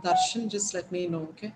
Darshan, just let me know, okay?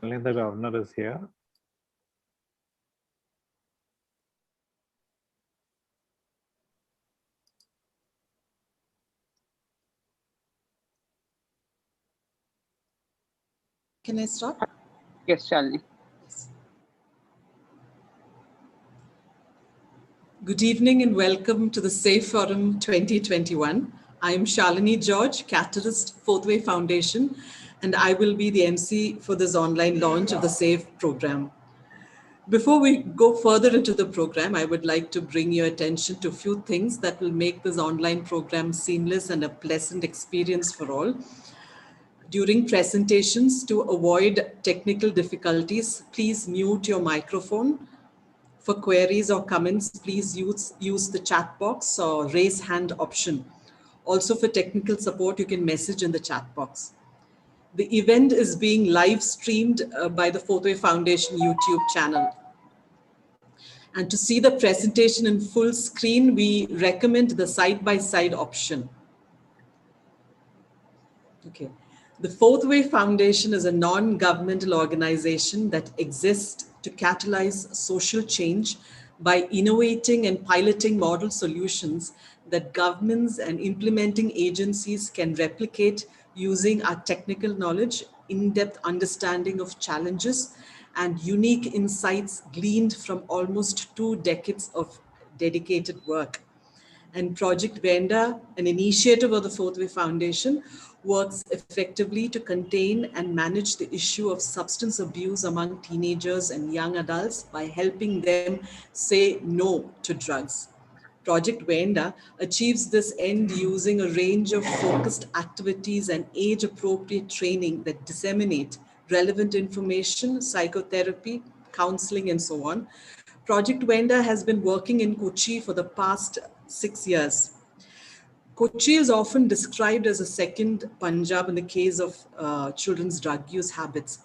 Only the governor is here. Can I start? Yes, Shalini. Good evening and welcome to the S.A.F.E Forum 2021. I am Shalini George, Catalyst Fourth Way Foundation, and I will be the MC for this online launch of the S.A.F program. Before we go further into the program, I would like to bring your attention to a few things that will make this online program seamless and a pleasant experience for all. During presentations, to avoid technical difficulties, please mute your microphone. For queries or comments, please use the chat box or raise hand option. Also for technical support, you can message in the chat box. The event is being live streamed by the Fourth Way Foundation YouTube channel. And to see the presentation in full screen, we recommend the side-by-side option. Okay. The Fourth Way Foundation is a non-governmental organization that exists to catalyze social change by innovating and piloting model solutions that governments and implementing agencies can replicate using our technical knowledge, in-depth understanding of challenges, and unique insights gleaned from almost 2 decades of dedicated work. And Project VENDA, an initiative of the Fourth Way Foundation, works effectively to contain and manage the issue of substance abuse among teenagers and young adults by helping them say no to drugs. Project VENDA achieves this end using a range of focused activities and age-appropriate training that disseminate relevant information, psychotherapy, counseling, and so on. Project VENDA has been working in Kochi for the past 6 years. Kochi is often described as a second Punjab in the case of children's drug use habits.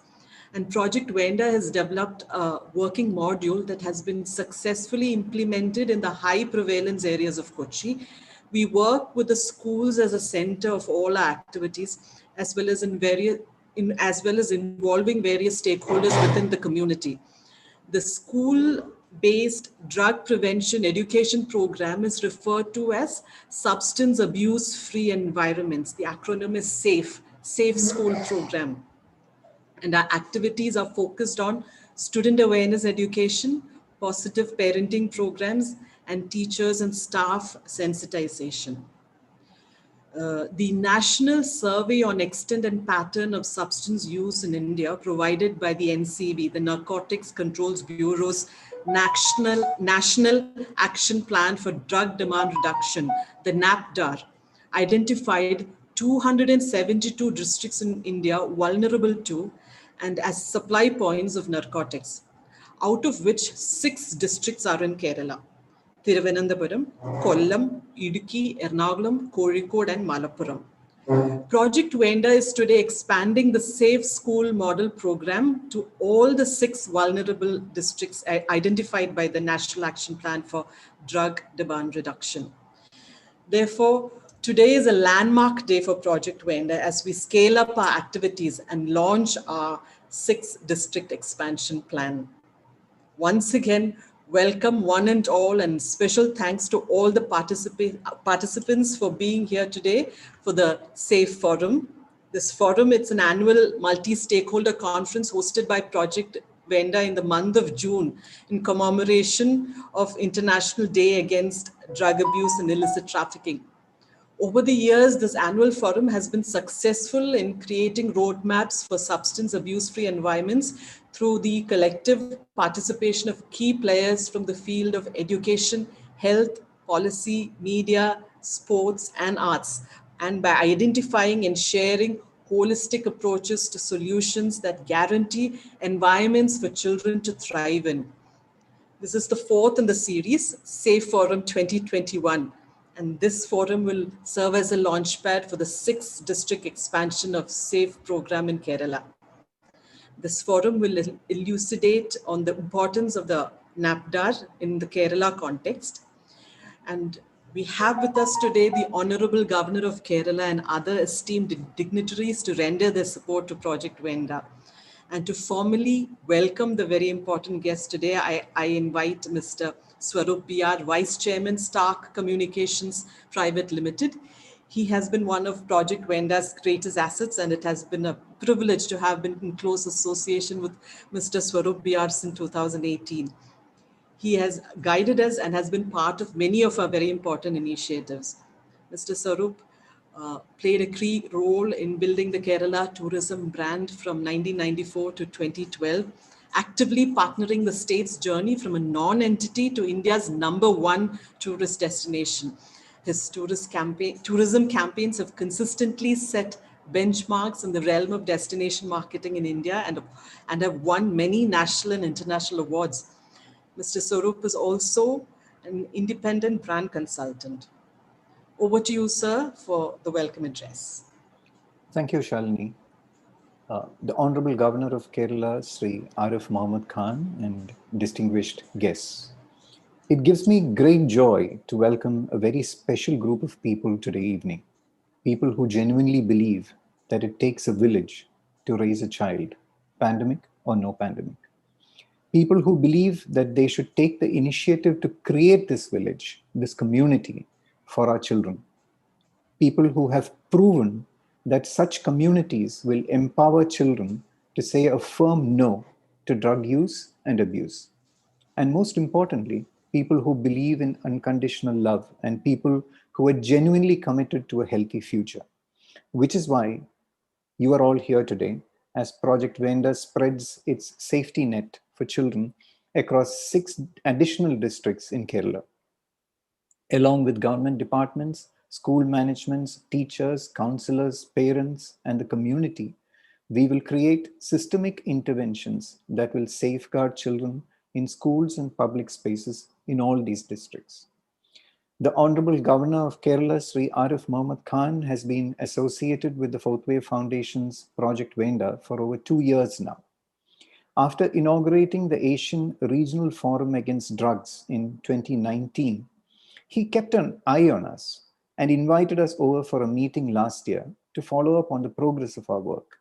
And Project VENDA has developed a working module that has been successfully implemented in the high prevalence areas of Kochi. We work with the schools as a center of all our activities, as well as involving various stakeholders within the community. The school based drug prevention education program is referred to as substance abuse free environments. The acronym is SAFE, Safe School Program. And our activities are focused on student awareness education, positive parenting programs, and teachers and staff sensitization. The National Survey on Extent and Pattern of Substance Use in India, provided by the NCB, the Narcotics Controls Bureau's National Action Plan for Drug Demand Reduction, the NAPDAR, identified 272 districts in India vulnerable to and as supply points of narcotics, out of which 6 districts are in Kerala: Thiruvananthapuram, Kollam, Idukki, Ernakulam, Kozhikode, and Malappuram. Project VENDA is today expanding the Safe School Model Program to all the 6 vulnerable districts identified by the National Action Plan for Drug Demand Reduction. Therefore, today is a landmark day for Project VENDA as we scale up our activities and launch our 6 district expansion plan. Once again, welcome one and all, and special thanks to all the participants for being here today for the SAFE Forum. This forum, it's an annual multi-stakeholder conference hosted by Project VENDA in the month of June in commemoration of International Day Against Drug Abuse and Illicit Trafficking. Over the years, this annual forum has been successful in creating roadmaps for substance abuse-free environments through the collective participation of key players from the field of education, health, policy, media, sports, and arts, and by identifying and sharing holistic approaches to solutions that guarantee environments for children to thrive in. This is the 4th in the series, SAFE Forum 2021. And this forum will serve as a launchpad for the 6th district expansion of SAFE program in Kerala. This forum will elucidate on the importance of the NAPDAR in the Kerala context. And we have with us today the Honorable Governor of Kerala and other esteemed dignitaries to render their support to Project VENDA. And to formally welcome the very important guest today, I invite Mr. Swarup PR, Vice Chairman, Stark Communications Private Limited. He has been one of Project VENDA's greatest assets, and it has been a privilege to have been in close association with Mr. Swarup PR since 2018. He has guided us and has been part of many of our very important initiatives. Mr. Swarup played a key role in building the Kerala tourism brand from 1994 to 2012, actively partnering the state's journey from a non-entity to India's #1 tourist destination. His tourism campaigns have consistently set benchmarks in the realm of destination marketing in India and have won many national and international awards. Mr. Swarup is also an independent brand consultant. Over to you, sir, for the welcome address. Thank you, Shalini. The Honorable Governor of Kerala, Sri S.A.F.E Mohammed Khan, and distinguished guests. It gives me great joy to welcome a very special group of people today evening. People who genuinely believe that it takes a village to raise a child, pandemic or no pandemic. People who believe that they should take the initiative to create this village, this community for our children. People who have proven that such communities will empower children to say a firm no to drug use and abuse. And most importantly, people who believe in unconditional love and people who are genuinely committed to a healthy future, which is why you are all here today as Project VENDA spreads its safety net for children across 6 additional districts in Kerala. Along with government departments, school managements, teachers, counselors, parents, and the community, we will create systemic interventions that will safeguard children in schools and public spaces in all these districts. The Honorable Governor of Kerala, Sri S.A.F.E Mohammed Khan, has been associated with the 4th Wave Foundation's Project VENDA for over 2 years now. After inaugurating the Asian Regional Forum Against Drugs in 2019, he kept an eye on us and invited us over for a meeting last year to follow up on the progress of our work.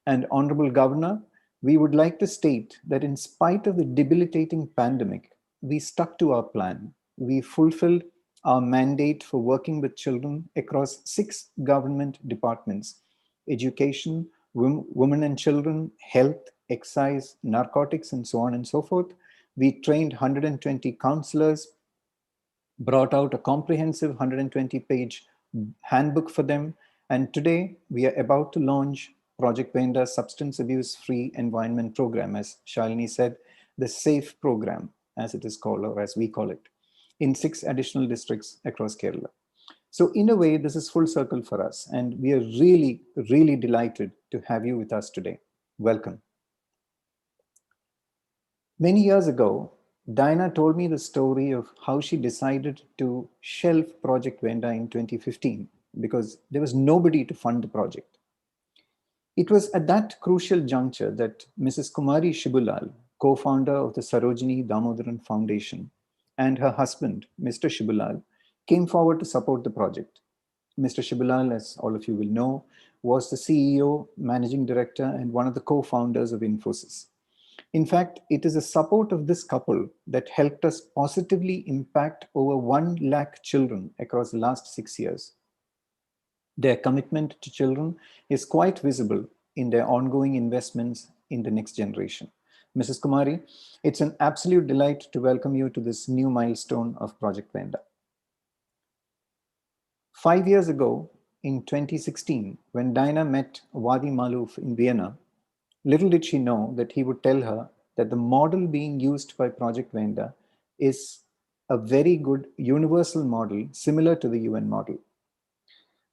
And Honorable Governor, we would like to state that in spite of the debilitating pandemic we stuck to our plan. We fulfilled our mandate for working with children across 6 government departments: education, women and children, health, excise, narcotics, and so on and so forth. We trained 120 counselors, brought out a comprehensive 120-page handbook for them. And today we are about to launch Project VENDA Substance Abuse Free Environment Program, as Shalini said, the S.A.F.E program, as it is called, or as we call it, in 6 additional districts across Kerala. So in a way, this is full circle for us. And we are really, really delighted to have you with us today. Welcome. Many years ago, Diana told me the story of how she decided to shelve Project VENDA in 2015 because there was nobody to fund the project. It was at that crucial juncture that Mrs. Kumari Shibulal, co-founder of the Sarojini Damodaran Foundation, and her husband, Mr. Shibulal, came forward to support the project. Mr. Shibulal, as all of you will know, was the CEO, managing director, and one of the co-founders of Infosys. In fact, it is the support of this couple that helped us positively impact over 1 lakh children across the last 6 years. Their commitment to children is quite visible in their ongoing investments in the next generation. Mrs. Kumari, it's an absolute delight to welcome you to this new milestone of Project VENDA. 5 years ago, in 2016, when Diana met Wadi Malouf in Vienna, little did she know that he would tell her that the model being used by Project VENDA is a very good universal model similar to the UN model.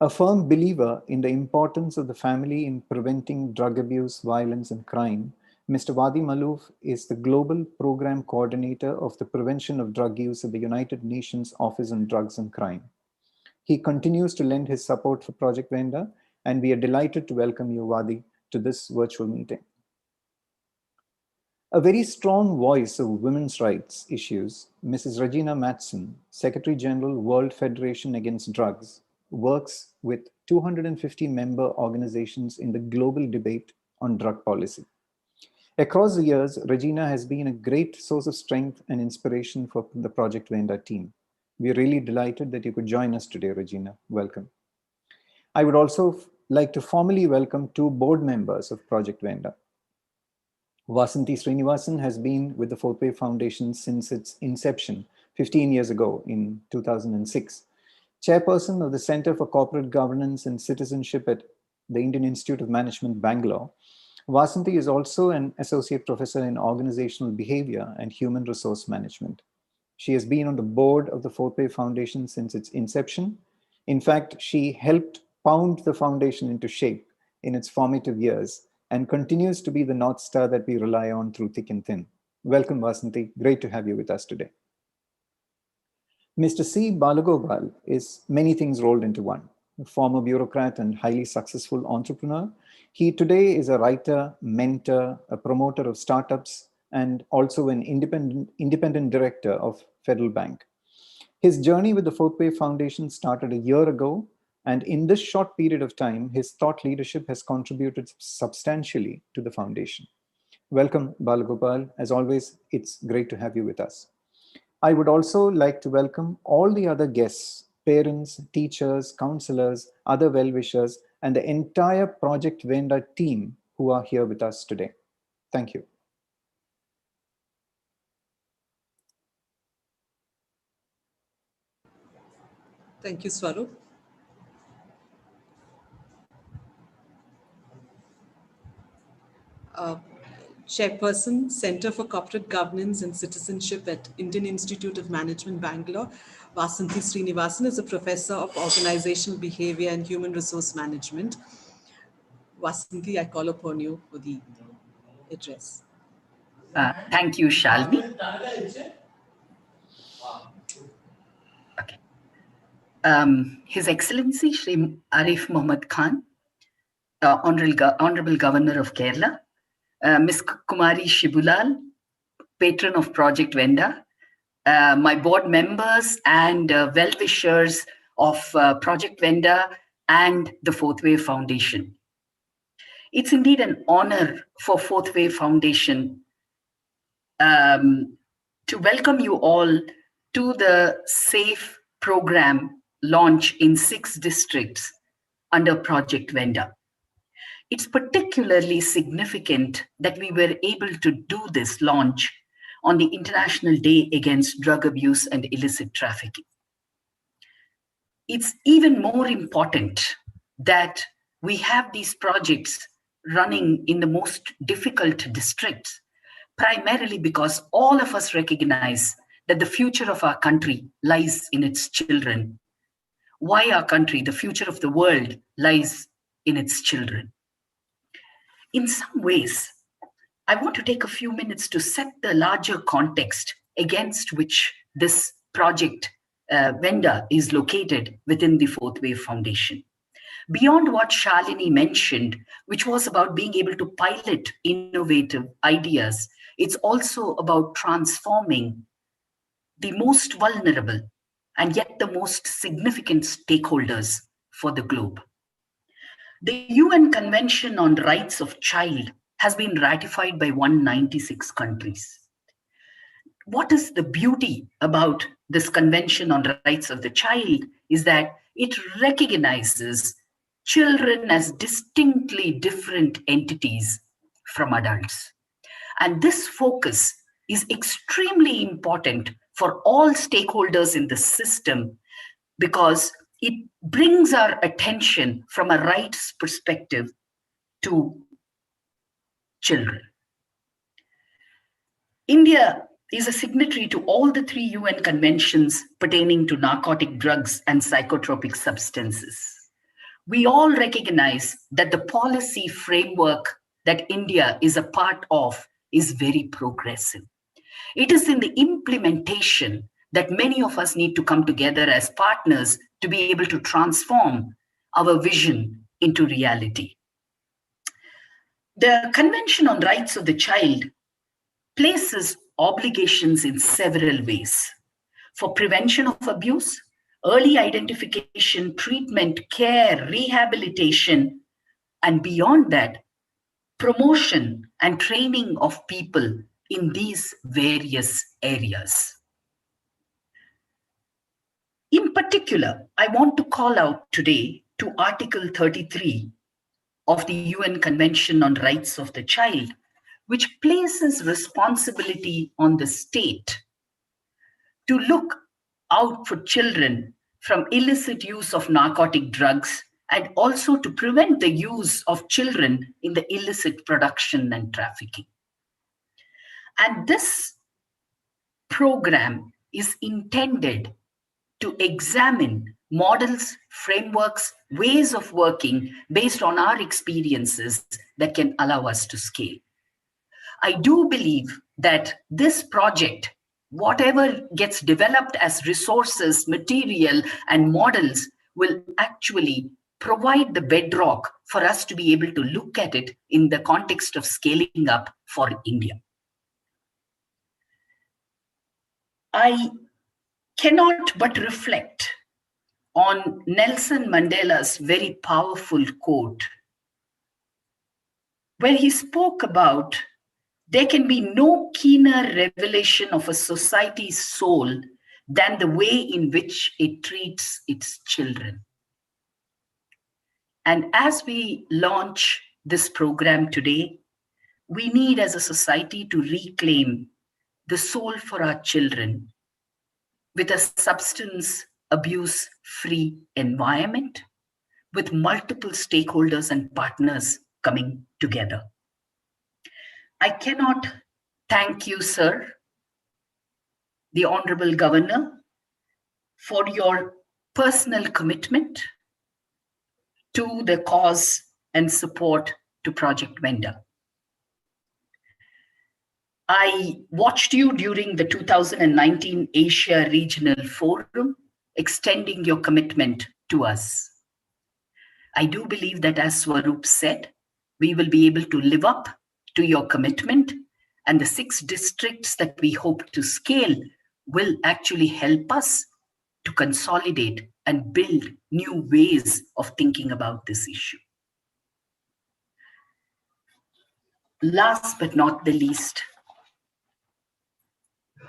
A firm believer in the importance of the family in preventing drug abuse, violence, and crime, Mr. Wadi Malouf is the Global Program Coordinator of the Prevention of Drug Use at the United Nations Office on Drugs and Crime. He continues to lend his support for Project VENDA, and we are delighted to welcome you, Wadi, to this virtual meeting. A very strong voice of women's rights issues, Mrs. Regina Matson, Secretary General, World Federation Against Drugs, works with 250 member organizations in the global debate on drug policy. Across the years, Regina has been a great source of strength and inspiration for the Project VENDA team. We are really delighted that you could join us today, Regina. Welcome. I would also like to formally welcome 2 board members of Project VENDA. Vasanthi Srinivasan has been with the 4th Wave Foundation since its inception 15 years ago in 2006. Chairperson of the Center for Corporate Governance and Citizenship at the Indian Institute of Management, Bangalore, Vasanthi is also an associate professor in organizational behavior and human resource management. She has been on the board of the 4th Wave Foundation since its inception. In fact, she helped pound the foundation into shape in its formative years and continues to be the North Star that we rely on through thick and thin. Welcome, Vasanthi. Great to have you with us today. Mr. C. Balagopal is many things rolled into one. A former bureaucrat and highly successful entrepreneur, he today is a writer, mentor, a promoter of startups, and also an independent director of Federal Bank. His journey with the 4th Wave Foundation started a year ago, and in this short period of time, his thought leadership has contributed substantially to the foundation. Welcome, Balagopal. As always, it's great to have you with us. I would also like to welcome all the other guests, parents, teachers, counselors, other well-wishers, and the entire Project VENDA team who are here with us today. Thank you. Thank you, Swarup. Chairperson, Center for Corporate Governance and Citizenship at Indian Institute of Management, Bangalore, Vasanthi Srinivasan is a professor of organizational behavior and human resource management. Vasanthi, I call upon you for the address. Thank you, Shalini. Okay. His Excellency Shri Arif Mohammad Khan, Honorable Governor of Kerala, Ms. Kumari Shibulal, patron of Project VENDA, my board members and well-wishers of Project VENDA and the 4th Wave Foundation. It's indeed an honor for 4th Wave Foundation to welcome you all to the S.A.F.E program launch in 6 districts under Project VENDA. It's particularly significant that we were able to do this launch on the International Day Against Drug Abuse and Illicit Trafficking. It's even more important that we have these projects running in the most difficult districts, primarily because all of us recognize that the future of our country lies in its children. Why our country? The future of the world lies in its children. In some ways, I want to take a few minutes to set the larger context against which this project VENDA is located within the Fourth Wave Foundation. Beyond what Shalini mentioned, which was about being able to pilot innovative ideas, it's also about transforming the most vulnerable and yet the most significant stakeholders for the globe. The UN Convention on Rights of Child has been ratified by 196 countries. What is the beauty about this Convention on Rights of the Child is that it recognizes children as distinctly different entities from adults. And this focus is extremely important for all stakeholders in the system because it brings our attention from a rights perspective to children. India is a signatory to all the 3 UN conventions pertaining to narcotic drugs and psychotropic substances. We all recognize that the policy framework that India is a part of is very progressive. It is in the implementation that many of us need to come together as partners to be able to transform our vision into reality. The Convention on Rights of the Child places obligations in several ways for prevention of abuse, early identification, treatment, care, rehabilitation, and beyond that, promotion and training of people in these various areas. In particular, I want to call out today to Article 33 of the UN Convention on Rights of the Child, which places responsibility on the state to look out for children from illicit use of narcotic drugs and also to prevent the use of children in the illicit production and trafficking. And this program is intended to examine models, frameworks, ways of working based on our experiences that can allow us to scale. I do believe that this project, whatever gets developed as resources, material, and models, will actually provide the bedrock for us to be able to look at it in the context of scaling up for India. I cannot but reflect on Nelson Mandela's very powerful quote, where he spoke about there can be no keener revelation of a society's soul than the way in which it treats its children. And as we launch this program today, we need as a society to reclaim the soul for our children with a substance abuse-free environment, with multiple stakeholders and partners coming together. I cannot thank you, sir, the Honorable Governor, for your personal commitment to the cause and support to Project VENDA. I watched you during the 2019 Asia Regional Forum, extending your commitment to us. I do believe that, as Swaroop said, we will be able to live up to your commitment, and the 6 districts that we hope to scale will actually help us to consolidate and build new ways of thinking about this issue. Last but not the least,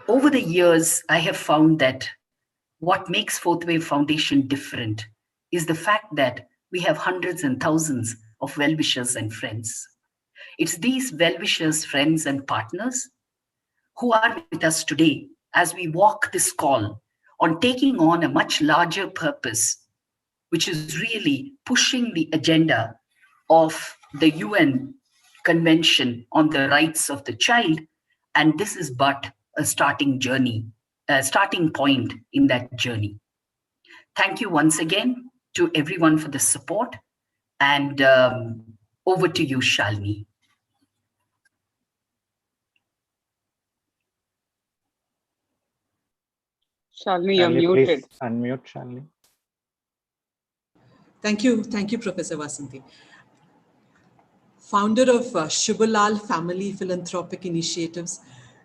Over the years, I have found that what makes Fourth Wave Foundation different is the fact that we have hundreds and thousands of well-wishers and friends. It's these well-wishers, friends, and partners who are with us today as we walk this call on taking on a much larger purpose, which is really pushing the agenda of the UN Convention on the Rights of the Child. And this is but a starting journey, a starting point in that journey. Thank you once again to everyone for the support. And over to you, Shalini. Shalini, you're Shalini, muted. please unmute, Shalini. Thank you, Professor Vasanthi. Founder of Shubhalal Family Philanthropic Initiatives,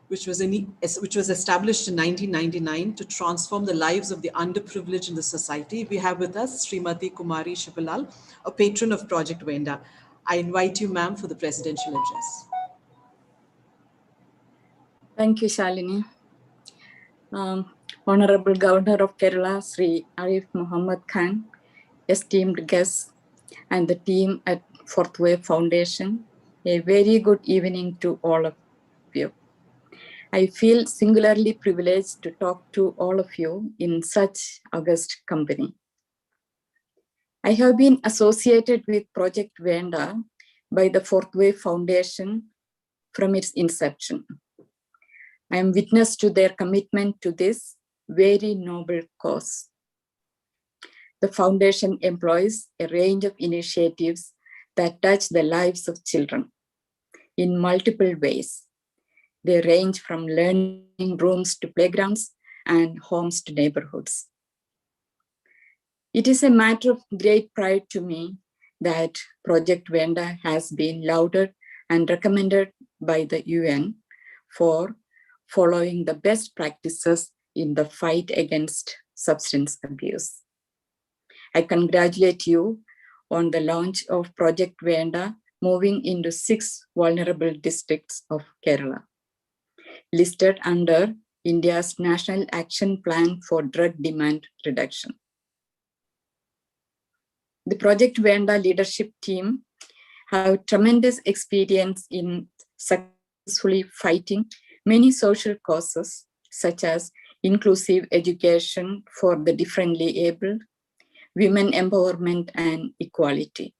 which was established in 1999 to transform the lives of the underprivileged in the society. We have with us Srimati Kumari Shubhalal, a patron of Project VENDA. I invite you, ma'am, for the presidential address. Thank you, Shalini. Honorable Governor of Kerala, Sri Arif Muhammad Khan, esteemed guests, and the team at Fourth Wave Foundation, a very good evening to all of you. I feel singularly privileged to talk to all of you in such august company. I have been associated with Project VENDA by the Fourth Wave Foundation from its inception. I am witness to their commitment to this very noble cause. The foundation employs a range of initiatives that touch the lives of children in multiple ways. They range from learning rooms to playgrounds and homes to neighborhoods. It is a matter of great pride to me that Project VENDA has been lauded and recommended by the UN for following the best practices in the fight against substance abuse. I congratulate you on the launch of Project VENDA, moving into 6 vulnerable districts of Kerala, listed under India's National Action Plan for Drug Demand Reduction. The Project VENDA leadership team have tremendous experience in successfully fighting many social causes, such as inclusive education for the differently abled, women empowerment, and equality.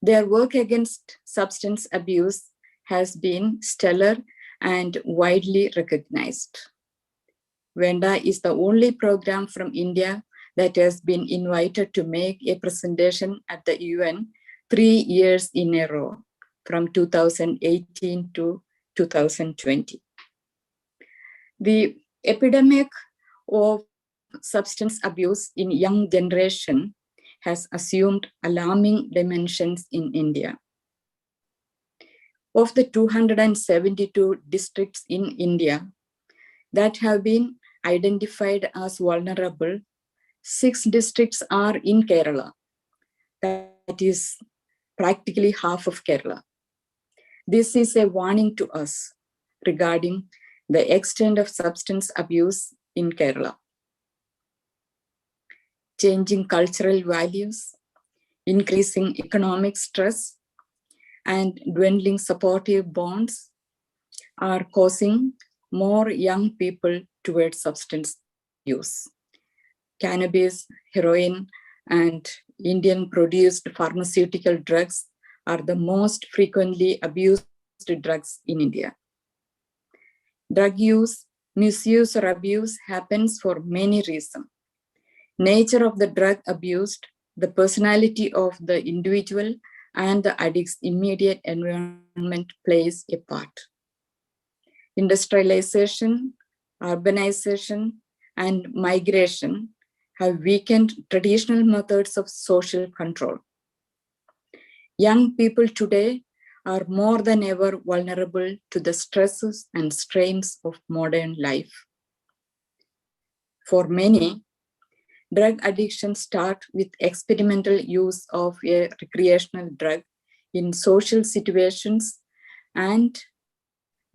Their work against substance abuse has been stellar and widely recognized. VENDA is the only program from India that has been invited to make a presentation at the UN 3 years in a row, from 2018 to 2020. The epidemic of substance abuse in young generation has assumed alarming dimensions in India. Of the 272 districts in India that have been identified as vulnerable, 6 districts are in Kerala. That is practically half of Kerala. This is a warning to us regarding the extent of substance abuse in Kerala. Changing cultural values, increasing economic stress, and dwindling supportive bonds are causing more young people towards substance use. Cannabis, heroin, and Indian-produced pharmaceutical drugs are the most frequently abused drugs in India. Drug use, misuse, or abuse happens for many reasons. Nature of the drug abused, the personality of the individual, and the addict's immediate environment plays a part. Industrialization, urbanization, and migration have weakened traditional methods of social control. Young people today are more than ever vulnerable to the stresses and strains of modern life. For many, drug addiction starts with experimental use of a recreational drug in social situations and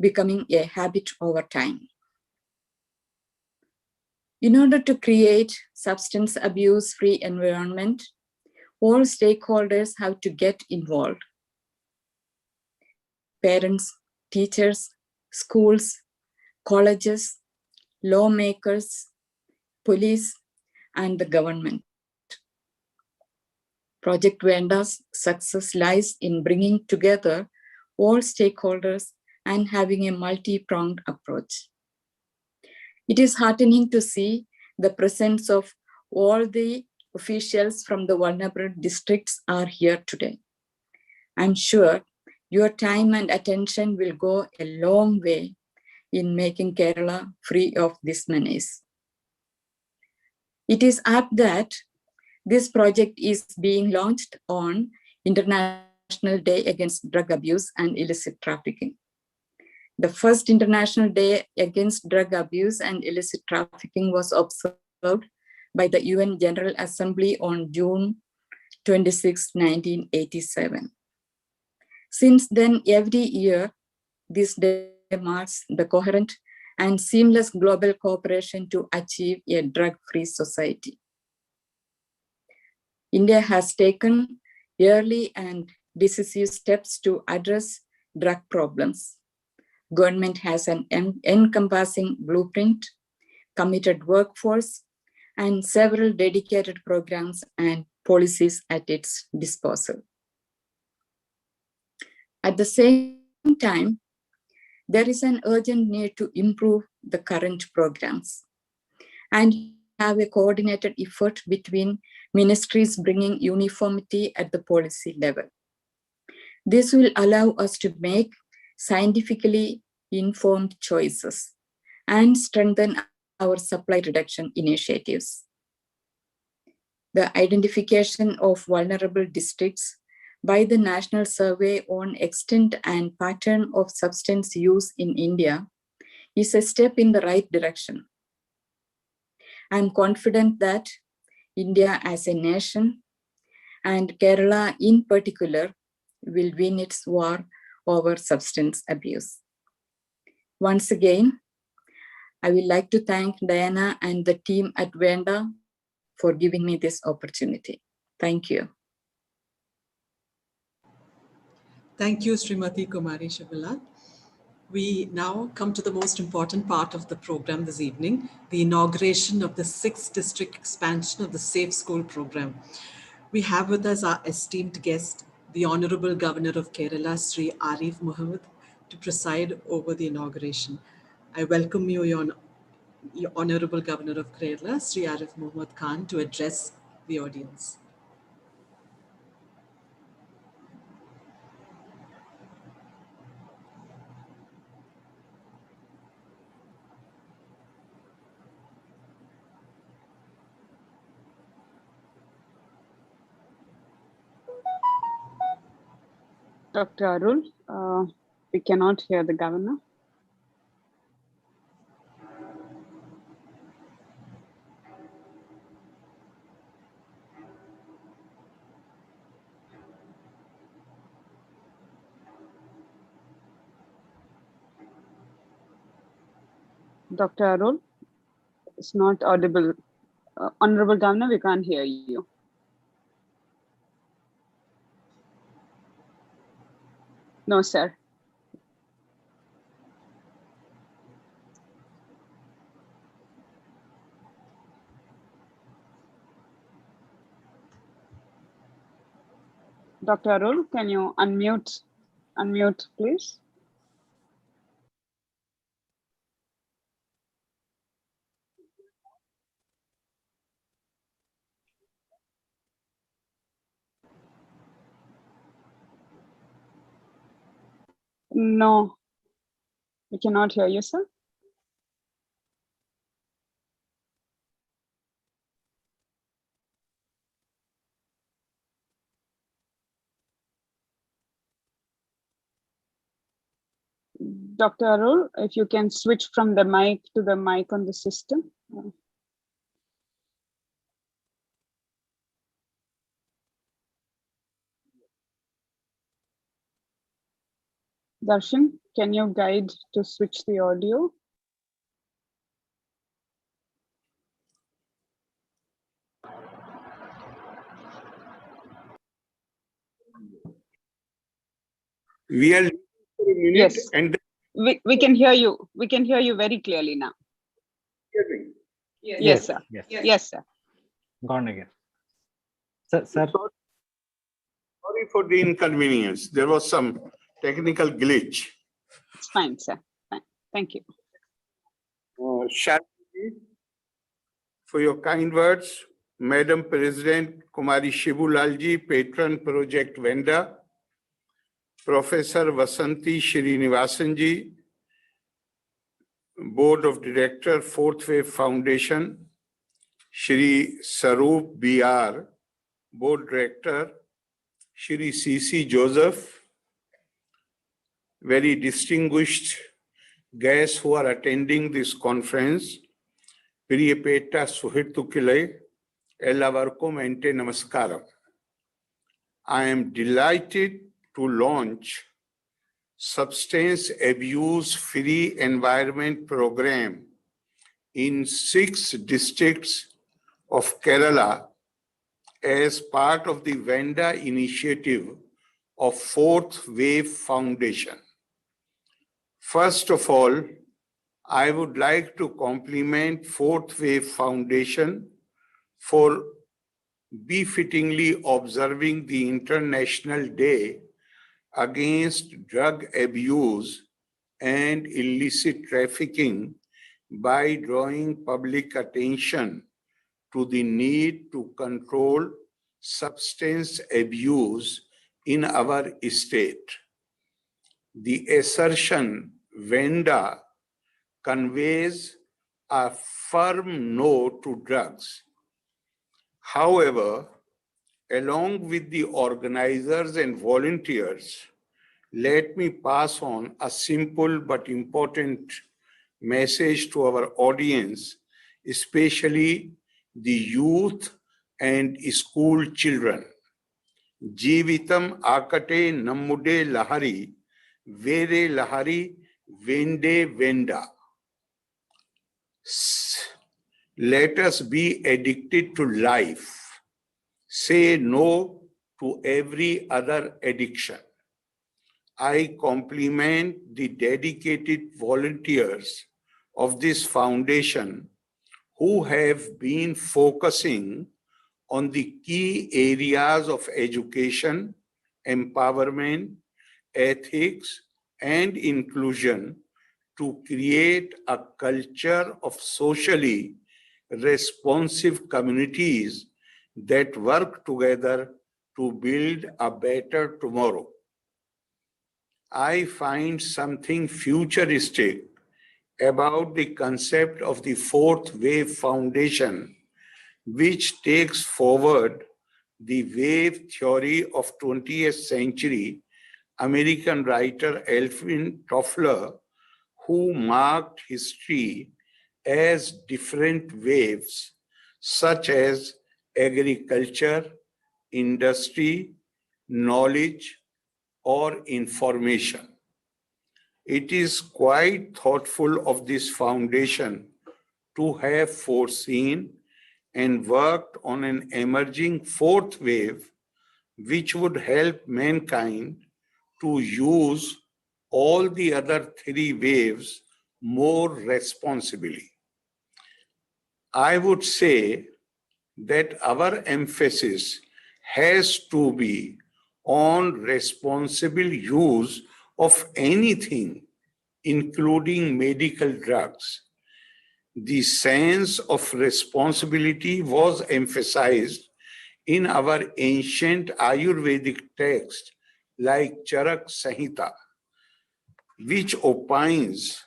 becoming a habit over time. In order to create substance abuse-free environment, all stakeholders have to get involved. Parents, teachers, schools, colleges, lawmakers, police, and the government. Project VENDA's success lies in bringing together all stakeholders and having a multi-pronged approach. It is heartening to see the presence of all the officials from the vulnerable districts are here today. I'm sure your time and attention will go a long way in making Kerala free of this menace. It is apt that this project is being launched on International Day Against Drug Abuse and Illicit Trafficking. The first International Day Against Drug Abuse and Illicit Trafficking was observed by the UN General Assembly on June 26, 1987. Since then, every year, this day marks the coherent and seamless global cooperation to achieve a drug-free society. India has taken early and decisive steps to address drug problems. Government has an encompassing blueprint, committed workforce, and several dedicated programs and policies at its disposal. At the same time, there is an urgent need to improve the current programs and have a coordinated effort between ministries bringing uniformity at the policy level. This will allow us to make scientifically informed choices and strengthen our supply reduction initiatives. The identification of vulnerable districts by the National Survey on Extent and Pattern of Substance Use in India is a step in the right direction. I'm confident that India as a nation and Kerala in particular will win its war over substance abuse. Once again, I would like to thank Diana and the team at VENDA for giving me this opportunity. Thank you. Thank you, Srimati Kumari Shivala. We now come to the most important part of the program this evening, the inauguration of the 6th district expansion of the Safe School program. We have with us our esteemed guest, the Honorable Governor of Kerala, Sri A.F.E Mohammed, to preside over the inauguration. I welcome you, your Honorable Governor of Kerala, Sri A.F.E Mohammed Khan, to address the audience. Dr. Arul, we cannot hear the governor. Dr. Arul, it's not audible. Honorable Governor, we can't hear you. No, sir. Dr. Arul, can you unmute, please? No, we cannot hear you, sir. Dr. Arul, if you can switch from the mic to the mic on the system. Darshan, can you guide to switch the audio? We are listening for a minute Yes. and We can hear you. We can hear you very clearly now. then Yes, sir. Yes. Yes, sir. Gone again. Sir, sorry for the inconvenience. There was some technical glitch. It's fine, sir. Fine. Thank you. Shalini, for your kind words, Madam President Kumari Shibulalji, Patron Project VENDA, Professor Vasanti Srinivasanji, Board of Director, Fourth Wave Foundation, Shri Sarup B.R., Board Director, Shri C.C. Joseph, very distinguished guests who are attending this conference, Priyapeta Suhitukile, Ellavarkum Ente Namaskaram. I am delighted to launch Substance Abuse Free Environment Program in 6 districts of Kerala as part of the VENDA initiative of Fourth Wave Foundation. First of all, I would like to compliment Fourth Wave Foundation for befittingly observing the International Day against drug abuse and illicit trafficking by drawing public attention to the need to control substance abuse in our state. The assertion VENDA conveys a firm no to drugs. However, along with the organizers and volunteers, let me pass on a simple but important message to our audience, especially the youth and school children. Jeevitam akate nammude lahari, vere lahari, vende venda. Let us be addicted to life. Say no to every other addiction. I compliment the dedicated volunteers of this foundation who have been focusing on the key areas of education, empowerment, ethics, and inclusion to create a culture of socially responsive communities that work together to build a better tomorrow. I find something futuristic about the concept of the Fourth Wave Foundation, which takes forward the wave theory of 20th century American writer Alvin Toffler, who marked history as different waves, such as agriculture, industry, knowledge, or information. It is quite thoughtful of this foundation to have foreseen and worked on an emerging fourth wave, which would help mankind to use all the other 3 waves more responsibly. I would say that our emphasis has to be on responsible use of anything, including medical drugs. The sense of responsibility was emphasized in our ancient Ayurvedic text like Charak Samhita, which opines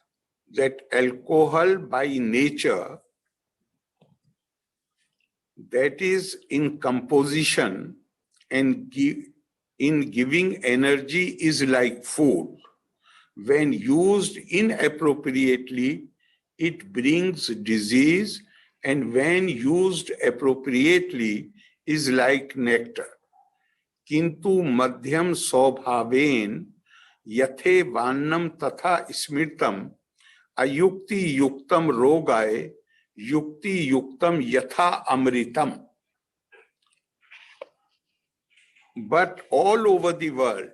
that alcohol by nature, that is in composition and in giving energy, is like food. When used inappropriately, it brings disease, and when used appropriately, is like nectar. Kintu madhyam swabhaven यथे वान्नम तथा स्मृतम अयुक्ति युक्तम रोगाय युक्ति युक्तम यथा अमृतम. But all over the world,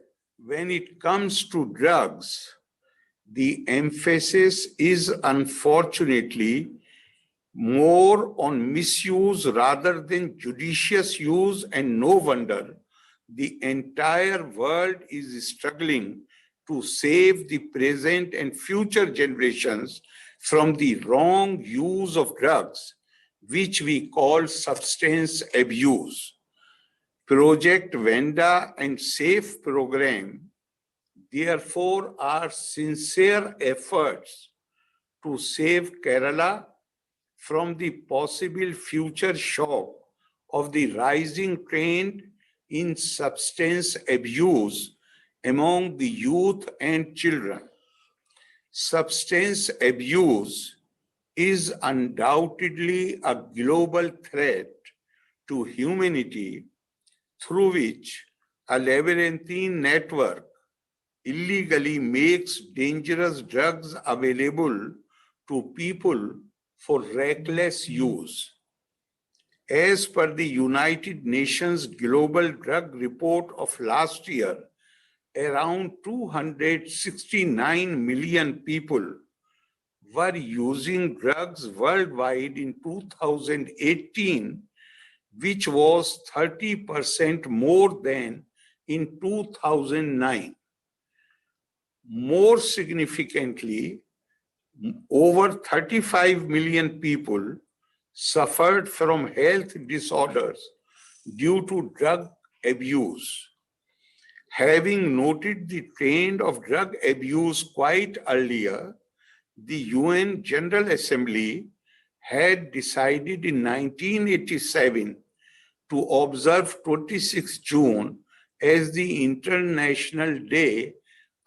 when it comes to drugs, the emphasis is unfortunately more on misuse rather than judicious use, and no wonder the entire world is struggling to save the present and future generations from the wrong use of drugs, which we call substance abuse. Project VENDA and S.A.F.E program, therefore, are sincere efforts to save Kerala from the possible future shock of the rising trend in substance abuse among the youth and children. Substance abuse is undoubtedly a global threat to humanity, through which a labyrinthine network illegally makes dangerous drugs available to people for reckless use. As per the United Nations Global Drug Report of last year, around 269 million people were using drugs worldwide in 2018, which was 30% more than in 2009. More significantly, over 35 million people suffered from health disorders due to drug abuse. Having noted the trend of drug abuse quite earlier, the UN General Assembly had decided in 1987 to observe 26 June as the International Day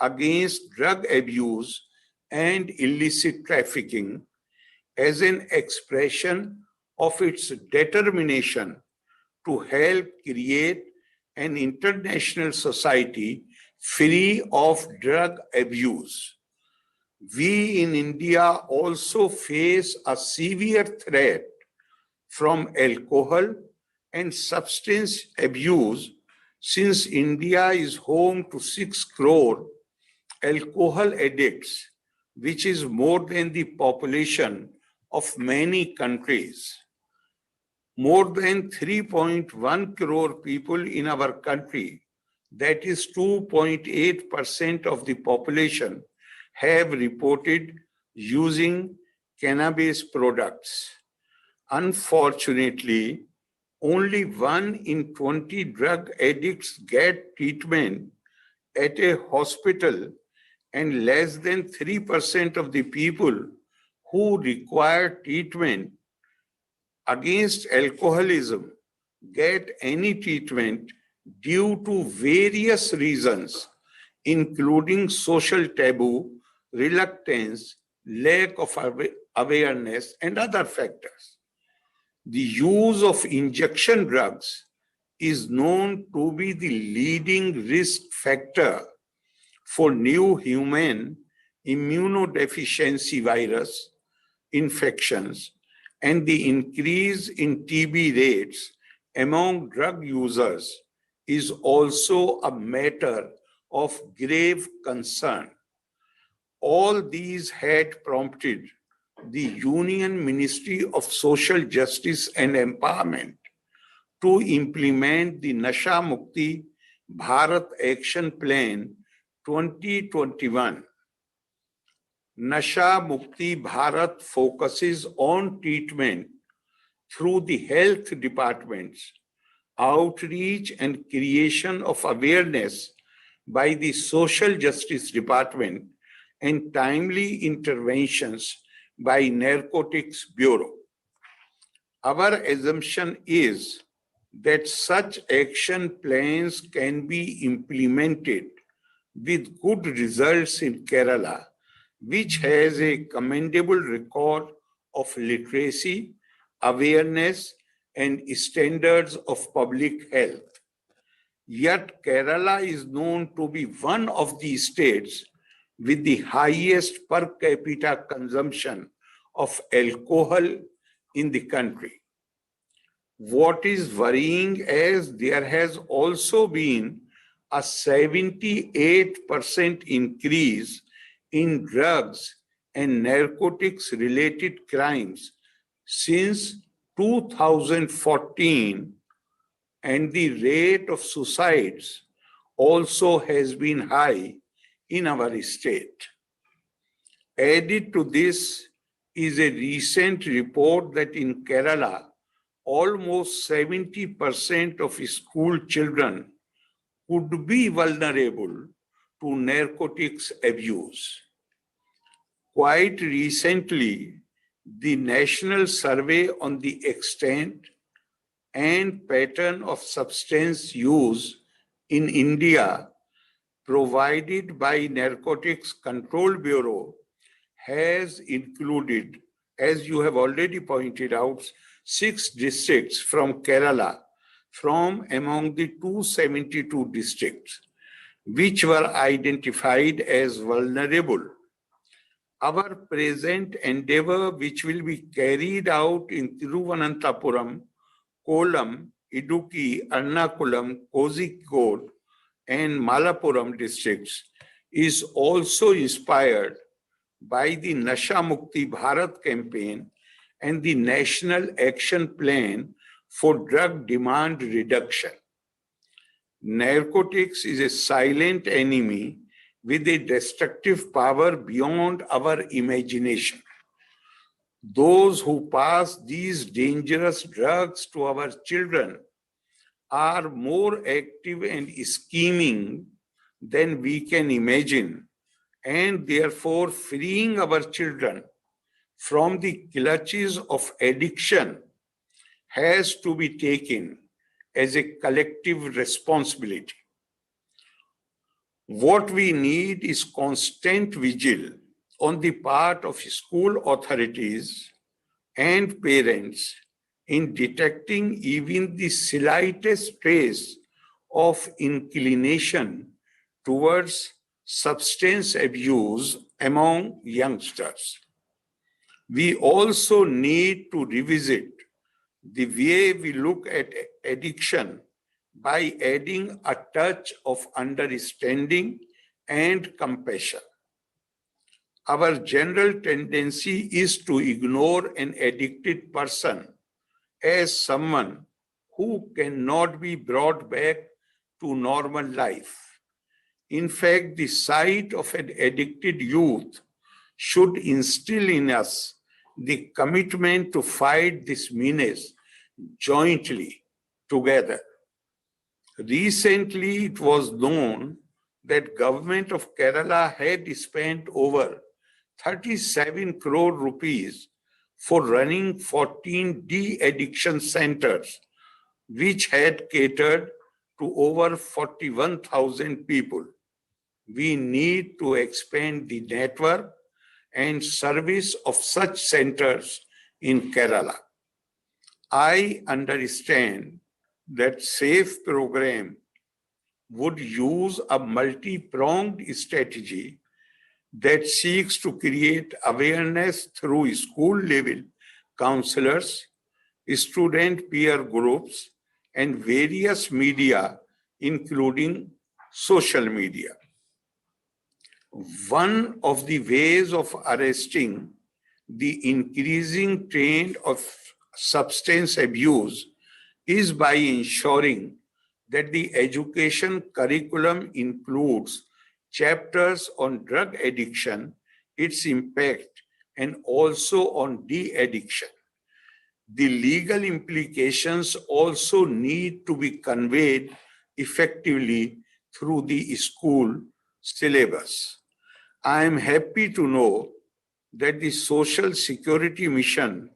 Against Drug Abuse and Illicit Trafficking, as an expression of its determination to help create an international society free of drug abuse. We in India also face a severe threat from alcohol and substance abuse, since India is home to 6 crore alcohol addicts, which is more than the population of many countries. More than 3.1 crore people in our country, that is 2.8% of the population, have reported using cannabis products. Unfortunately, only 1 in 20 drug addicts get treatment at a hospital, and less than 3% of the people who require treatment against alcoholism get any treatment due to various reasons, including social taboo, reluctance, lack of awareness, and other factors. The use of injection drugs is known to be the leading risk factor for new human immunodeficiency virus infections, and the increase in TB rates among drug users is also a matter of grave concern. All these had prompted the Union Ministry of Social Justice and Empowerment to implement the Nasha Mukti Bharat Action Plan 2021. Nasha Mukti Bharat focuses on treatment through the health departments, outreach and creation of awareness by the Social Justice Department, and timely interventions by Narcotics Bureau. Our assumption is that such action plans can be implemented with good results in Kerala, which has a commendable record of literacy, awareness, and standards of public health. Yet Kerala is known to be one of the states with the highest per capita consumption of alcohol in the country. What is worrying is there has also been a 78% increase in drugs and narcotics related crimes since 2014, and the rate of suicides also has been high in our state. Added to this is a recent report that in Kerala, almost 70% of school children could be vulnerable to narcotics abuse. Quite recently, the National Survey on the Extent and Pattern of Substance Use in India, provided by Narcotics Control Bureau, has included, as you have already pointed out, 6 districts from Kerala from among the 272 districts, which were identified as vulnerable. Our present endeavor, which will be carried out in Thiruvananthapuram, Kollam, Idukki, Ernakulam, Kozhikode, and Malappuram districts, is also inspired by the Nasha Mukti Bharat campaign and the National Action Plan for Drug Demand Reduction. Narcotics is a silent enemy with a destructive power beyond our imagination. Those who pass these dangerous drugs to our children are more active and scheming than we can imagine, and therefore freeing our children from the clutches of addiction has to be taken as a collective responsibility. What we need is constant vigil on the part of school authorities and parents in detecting even the slightest trace of inclination towards substance abuse among youngsters. We also need to revisit the way we look at addiction by adding a touch of understanding and compassion. Our general tendency is to ignore an addicted person as someone who cannot be brought back to normal life. In fact, the sight of an addicted youth should instill in us the commitment to fight this menace jointly together. Recently, it was known that government of Kerala had spent over 37 crore rupees for running 14 de-addiction centers, which had catered to over 41,000 people. We need to expand the network and service of such centers in Kerala. I understand that S.A.F.E program would use a multi-pronged strategy that seeks to create awareness through school-level counselors, student peer groups, and various media, including social media. One of the ways of arresting the increasing trend of substance abuse is by ensuring that the education curriculum includes chapters on drug addiction, its impact, and also on de-addiction. The legal implications also need to be conveyed effectively through the school syllabus. I am happy to know that the Social Security Mission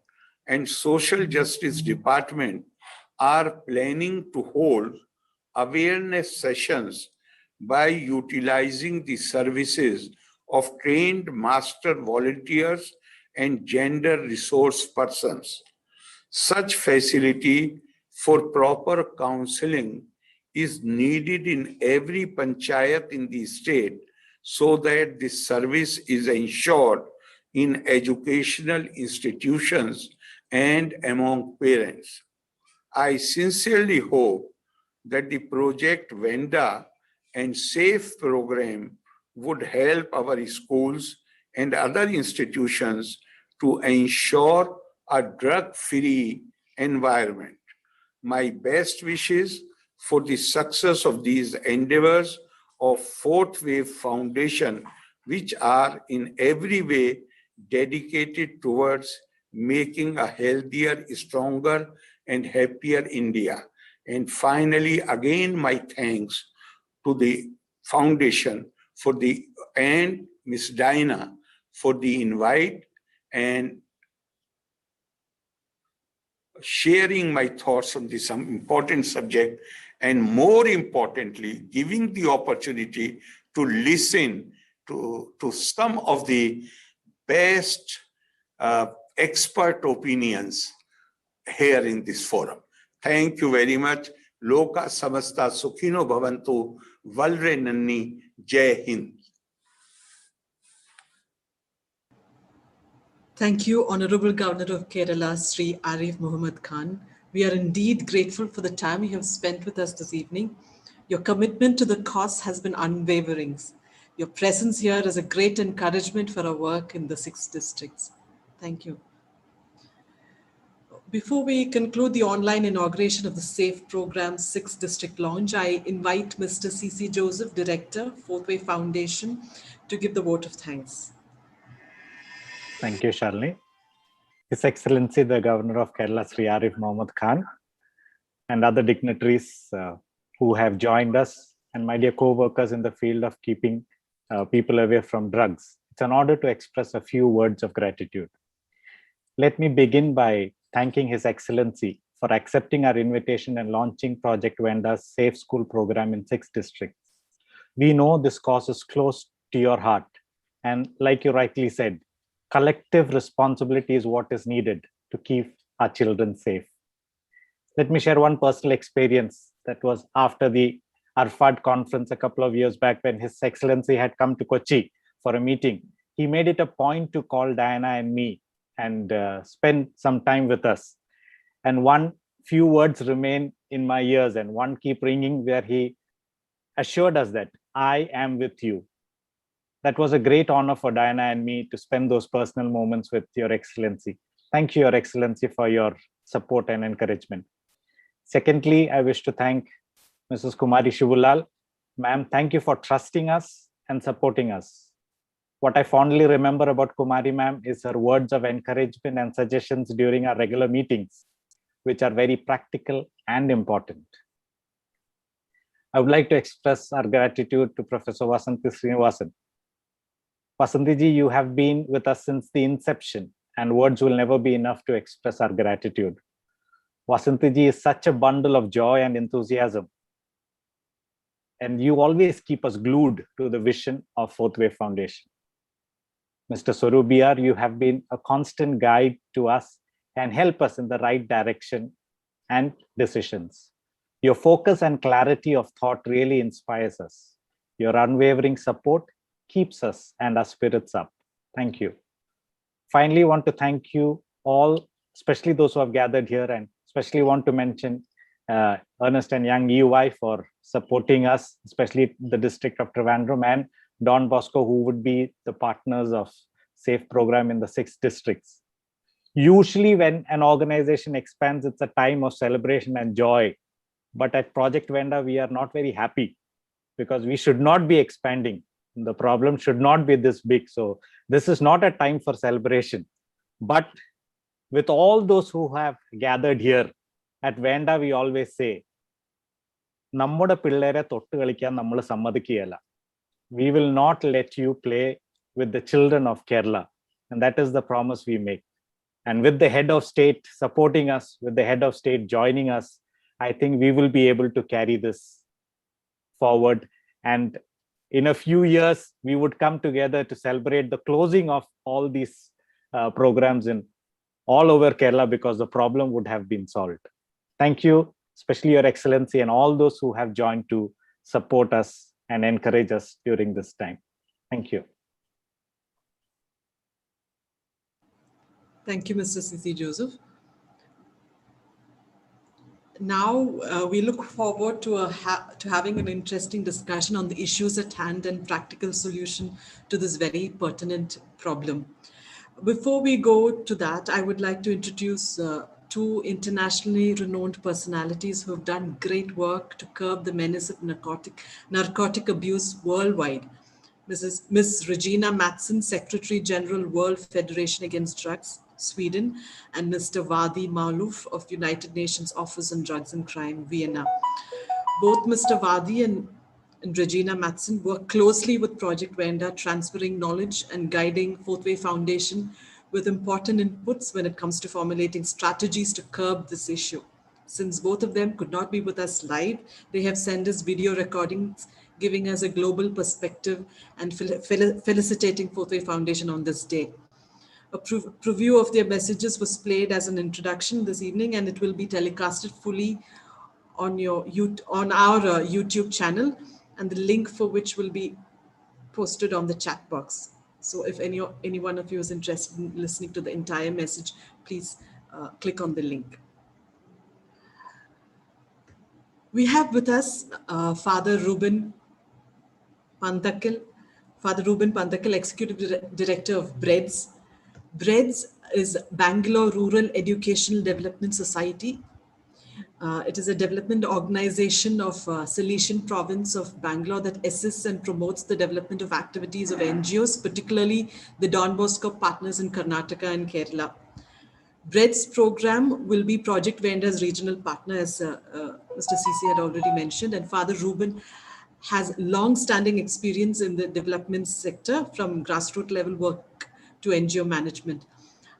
and Social Justice Department are planning to hold awareness sessions by utilizing the services of trained master volunteers and gender resource persons. Such facility for proper counseling is needed in every panchayat in the state so that this service is ensured in educational institutions and among parents. I sincerely hope that the project VENDA and S.A.F.E program would help our schools and other institutions to ensure a drug-free environment. My best wishes for the success of these endeavors of Fourth Wave Foundation, which are in every way dedicated towards making a healthier, stronger, and happier India. And finally, again, my thanks to the foundation for the and Ms. Diana for the invite and sharing my thoughts on this important subject, and more importantly, giving the opportunity to listen to some of the best expert opinions here in this forum. Thank you very much. Loka samasta sukhino bhavantu. Valre nanni. Jai Hind. Thank you, Honorable Governor of Kerala, Sri Arif Muhammad Khan. We are indeed grateful for the time you have spent with us this evening. Your commitment to the cause has been unwavering. Your presence here is a great encouragement for our work in the 6 districts. Thank you. Before we conclude the online inauguration of the S.A.F.E program's 6th district launch, I invite Mr. C.C. Joseph, Director, Fourth Way Foundation, to give the vote of thanks. Thank you, Shalini. His Excellency, the Governor of Kerala, Sri Arif Muhammad Khan, and other dignitaries who have joined us, and my dear co-workers in the field of keeping people away from drugs. It's an honor to express a few words of gratitude. Let me begin by thanking His Excellency for accepting our invitation and launching Project VENDA's Safe School program in 6 districts. We know this cause is close to your heart, and like you rightly said, collective responsibility is what is needed to keep our children safe. Let me share one personal experience that was after the S.A.F.E conference a couple of years back when His Excellency had come to Kochi for a meeting. He made it a point to call Diana and me and spend some time with us. And one few words remain in my ears and one keep ringing where he assured us that I am with you. That was a great honor for Diana and me to spend those personal moments with Your Excellency. Thank you, Your Excellency, for your support and encouragement. Secondly, I wish to thank Mrs. Kumari Shibulal. Ma'am, thank you for trusting us and supporting us. What I fondly remember about Kumari ma'am is her words of encouragement and suggestions during our regular meetings, which are very practical and important. I would like to express our gratitude to Professor Vasanthi Srinivasan. Vasantiji, you have been with us since the inception, and words will never be enough to express our gratitude. Vasantiji is such a bundle of joy and enthusiasm, and you always keep us glued to the vision of Fourth Way Foundation. Mr. Swarup, you have been a constant guide to us and help us in the right direction and decisions. Your focus and clarity of thought really inspires us. Your unwavering support keeps us and our spirits up. Thank you. Finally, I want to thank you all, especially those who have gathered here, and especially want to mention Ernst & Young EY for supporting us, especially the District of Trivandrum, and Don Bosco, who would be the partners of S.A.F.E program in the 6 districts. Usually when an organization expands, it's a time of celebration and joy. But at Project VENDA, we are not very happy because we should not be expanding. The problem should not be this big. So this is not a time for celebration. But with all those who have gathered here at VENDA, we always say, "Nammude pillere thottu kalikkan nammal sammadikiyalla." We will not let you play with the children of Kerala. And that is the promise we make. And with the head of state supporting us, with the head of state joining us, I think we will be able to carry this forward. And in a few years, we would come together to celebrate the closing of all these programs in all over Kerala because the problem would have been solved. Thank you especially Your Excellency and all those who have joined to support us and encourage us during this time. Thank you. Thank you, Mr. C.C. Joseph. Now we look forward to having an interesting discussion on the issues at hand and practical solution to this very pertinent problem. Before we go to that, I would like to introduce two internationally renowned personalities who have done great work to curb the menace of narcotic abuse worldwide. Ms. Regina Mattsson, Secretary General, World Federation Against Drugs, Sweden, and Mr. Vadi Malouf of United Nations Office on Drugs and Crime, Vienna. Both Mr. Vadi and Regina Mattsson work closely with Project VENDA, transferring knowledge and guiding Fourth Way Foundation with important inputs when it comes to formulating strategies to curb this issue. Since both of them could not be with us live, they have sent us video recordings giving us a global perspective and felicitating Fourth Way Foundation on this day. A preview of their messages was played as an introduction this evening, and it will be telecasted fully on our YouTube channel, and the link for which will be posted on the chat box. So if any one of you is interested in listening to the entire message, please click on the link. We have with us Father Ruben Pandakal, Executive Director of BREDS. BREDS is Bangalore Rural Educational Development Society. It is a development organization of Salesian province of Bangalore that assists and promotes the development of activities of NGOs, particularly the Don Bosco partners in Karnataka and Kerala. BREDS program will be Project VENDA's regional partner, as Mr. CC had already mentioned, and Father Ruben has long-standing experience in the development sector from grassroots level work to NGO management.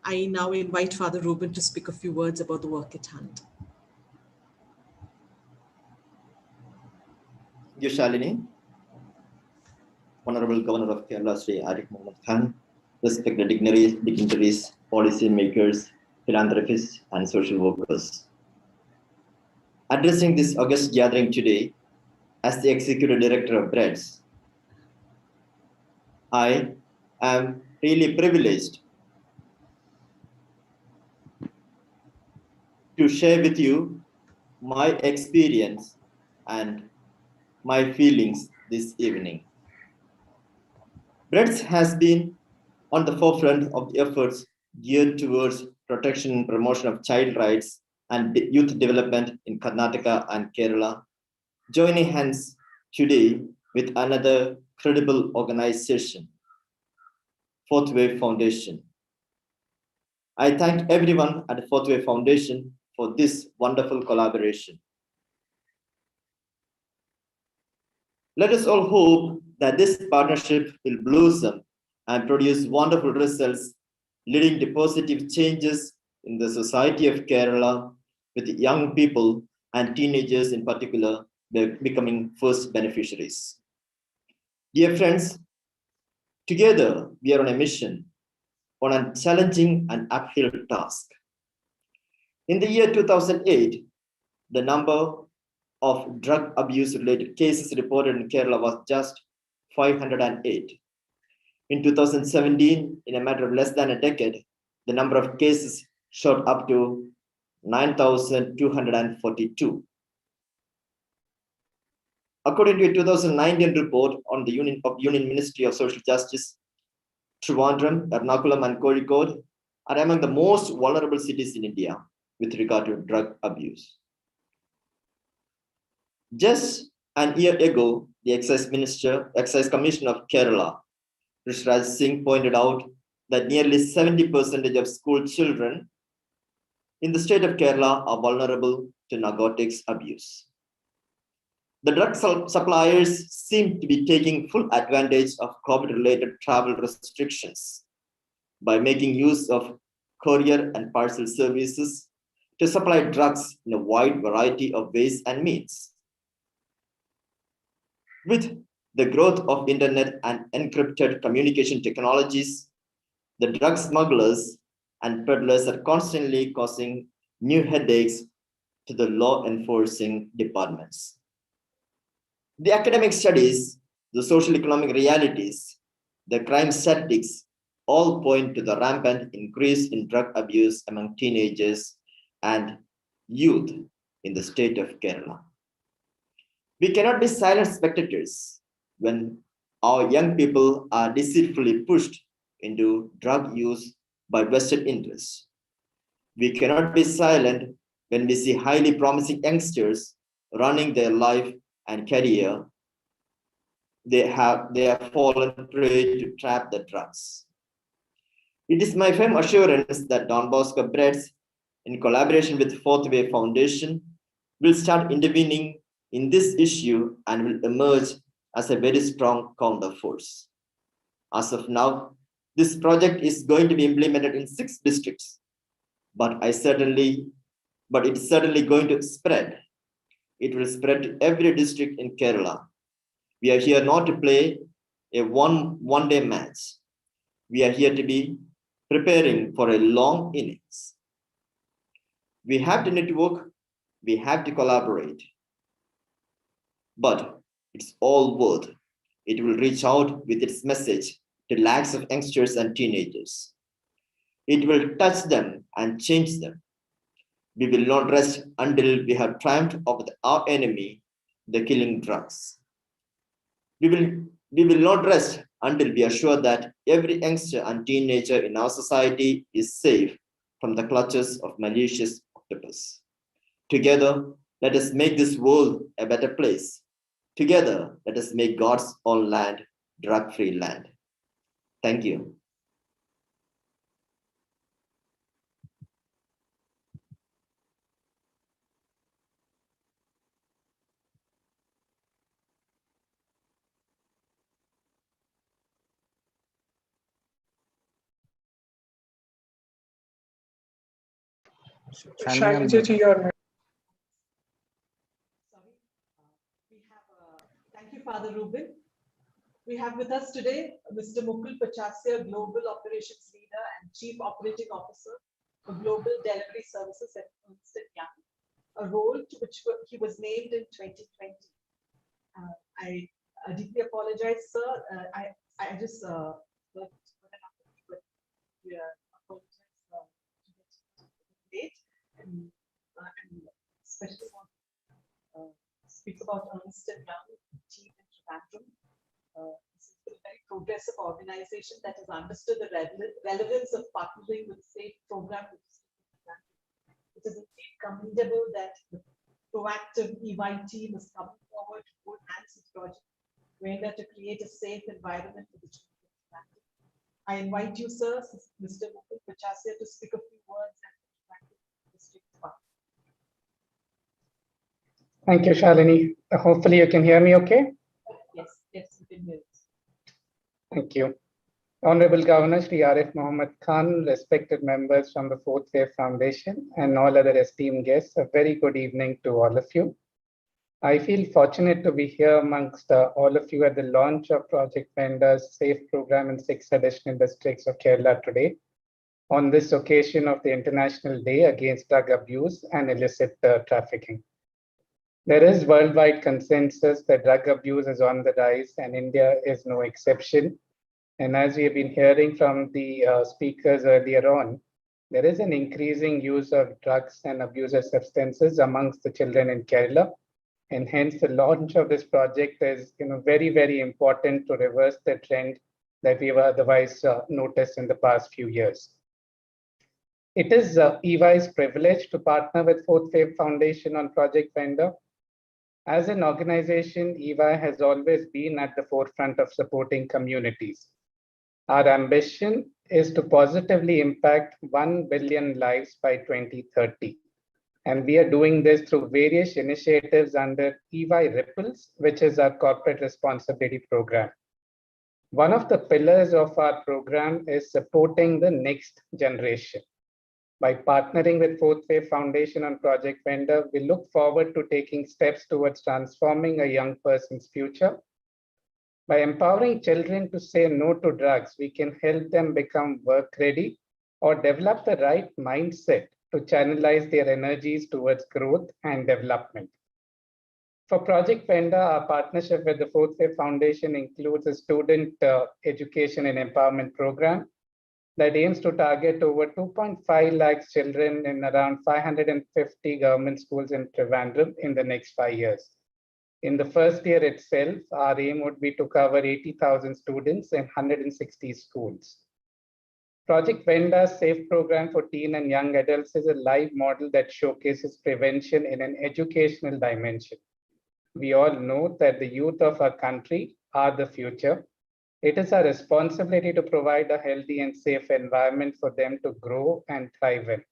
I now invite Father Ruben to speak a few words about the work at hand. Thank you, Shalini. Honorable Governor of Kerala, S.A.F.E Mohammed Khan, respected dignitaries, policy makers, philanthropists, and social workers. Addressing this august gathering today, as the Executive Director of BREDS, I am really privileged to share with you my experience and my feelings this evening. BREDS has been on the forefront of the efforts geared towards protection and promotion of child rights and youth development in Karnataka and Kerala, joining hands today with another credible organization, Fourth Way Foundation. I thank everyone at the Fourth Way Foundation for this wonderful collaboration. Let us all hope that this partnership will blossom and produce wonderful results, leading to positive changes in the society of Kerala, with young people and teenagers in particular becoming first beneficiaries. Dear friends, together we are on a mission, on a challenging and uphill task. In the year 2008, the number of drug abuse related cases reported in Kerala was just 508. In 2017, in a matter of less than a decade, the number of cases shot up to 9,242. According to a 2019 report on the Union Ministry of Social Justice, Trivandrum, Ernakulam, and Kozhikode are among the most vulnerable cities in India with regard to drug abuse. Just an year ago, the Excise Commissioner of Kerala, Rishraj Singh, pointed out that nearly 70% of school children in the state of Kerala are vulnerable to narcotics abuse. The drug suppliers seem to be taking full advantage of COVID-related travel restrictions by making use of courier and parcel services to supply drugs in a wide variety of ways and means. With the growth of internet and encrypted communication technologies, the drug smugglers and peddlers are constantly causing new headaches to the law enforcing departments. The academic studies, the social economic realities, the crime statistics all point to the rampant increase in drug abuse among teenagers and youth in the state of Kerala. We cannot be silent spectators when our young people are deceitfully pushed into drug use by vested interests. We cannot be silent when we see highly promising youngsters running their life and career. They have fallen prey to trap the drugs. It is my firm assurance that Don Bosco Breads, in collaboration with Fourth Way Foundation, will start intervening in this issue and will emerge as a very strong counterforce. As of now, this project is going to be implemented in 6 districts, but it's certainly going to spread. It will spread to every district in Kerala. We are here not to play a one-day match. We are here to be preparing for a long innings. We have to network, we have to collaborate, but it's all worth. It will reach out with its message to lakhs of youngsters and teenagers. It will touch them and change them. We will not rest until we have triumphed over our enemy, the killing drugs. We will not rest until we are sure that every youngster and teenager in our society is safe from the clutches of malicious octopus. Together, let us make this world a better place. Together, let us make God's own land drug-free land. Thank you. Shalini, your Thank you, Father Rubin. We have with us today Mr. Mukul Pachasya, Global Operations Leader and Chief Operating Officer for Global Delivery Services at Ernst & Young, a role to which he was named in 2020. I deeply apologize, sir. I just late and especially want to speak about Ernst & Young team in Trivandrum. This is a very progressive organization that has understood the relevance of partnering with SAFE program. It is indeed commendable that the proactive EY team is coming forward to hold hands with Project VENDA to create a safe environment for the children of Trivandrum. I invite you, sir, Mr. Mukul Pachasya, to speak a few words at the district park. Thank you, Shalini. Hopefully you can hear me okay? Yes, you can hear it. Thank you. Honorable Governor Shri A.S.F. Mohammed Khan, respected members from the Fourth Way Foundation, and all other esteemed guests, a very good evening to all of you. I feel fortunate to be here amongst all of you at the launch of Project VENDA's SAFE program in 6 additional districts of Kerala today, on this occasion of the International Day Against Drug Abuse and Illicit Trafficking. There is worldwide consensus that drug abuse is on the rise, and India is no exception. And as we have been hearing from the speakers earlier on, there is an increasing use of drugs and abusive substances amongst the children in Kerala. And hence the launch of this project is very, very important to reverse the trend that we have otherwise noticed in the past few years. It is EY's privilege to partner with Fourth Way Foundation on Project VENDA. As an organization, EY has always been at the forefront of supporting communities. Our ambition is to positively impact 1 billion lives by 2030. And we are doing this through various initiatives under EY Ripples, which is our corporate responsibility program. One of the pillars of our program is supporting the next generation. By partnering with Fourth Way Foundation on Project VENDA, we look forward to taking steps towards transforming a young person's future. By empowering children to say no to drugs, we can help them become work ready or develop the right mindset to channelize their energies towards growth and development. For Project VENDA, our partnership with the 4th Wave Foundation includes a student education and empowerment program that aims to target over 2.5 lakhs children in around 550 government schools in Trivandrum in the next 5 years. In the first year itself, our aim would be to cover 80,000 students in 160 schools. Project VENDA's S.A.F.E program for teen and young adults is a live model that showcases prevention in an educational dimension. We all know that the youth of our country are the future. It is our responsibility to provide a healthy and safe environment for them to grow and thrive in.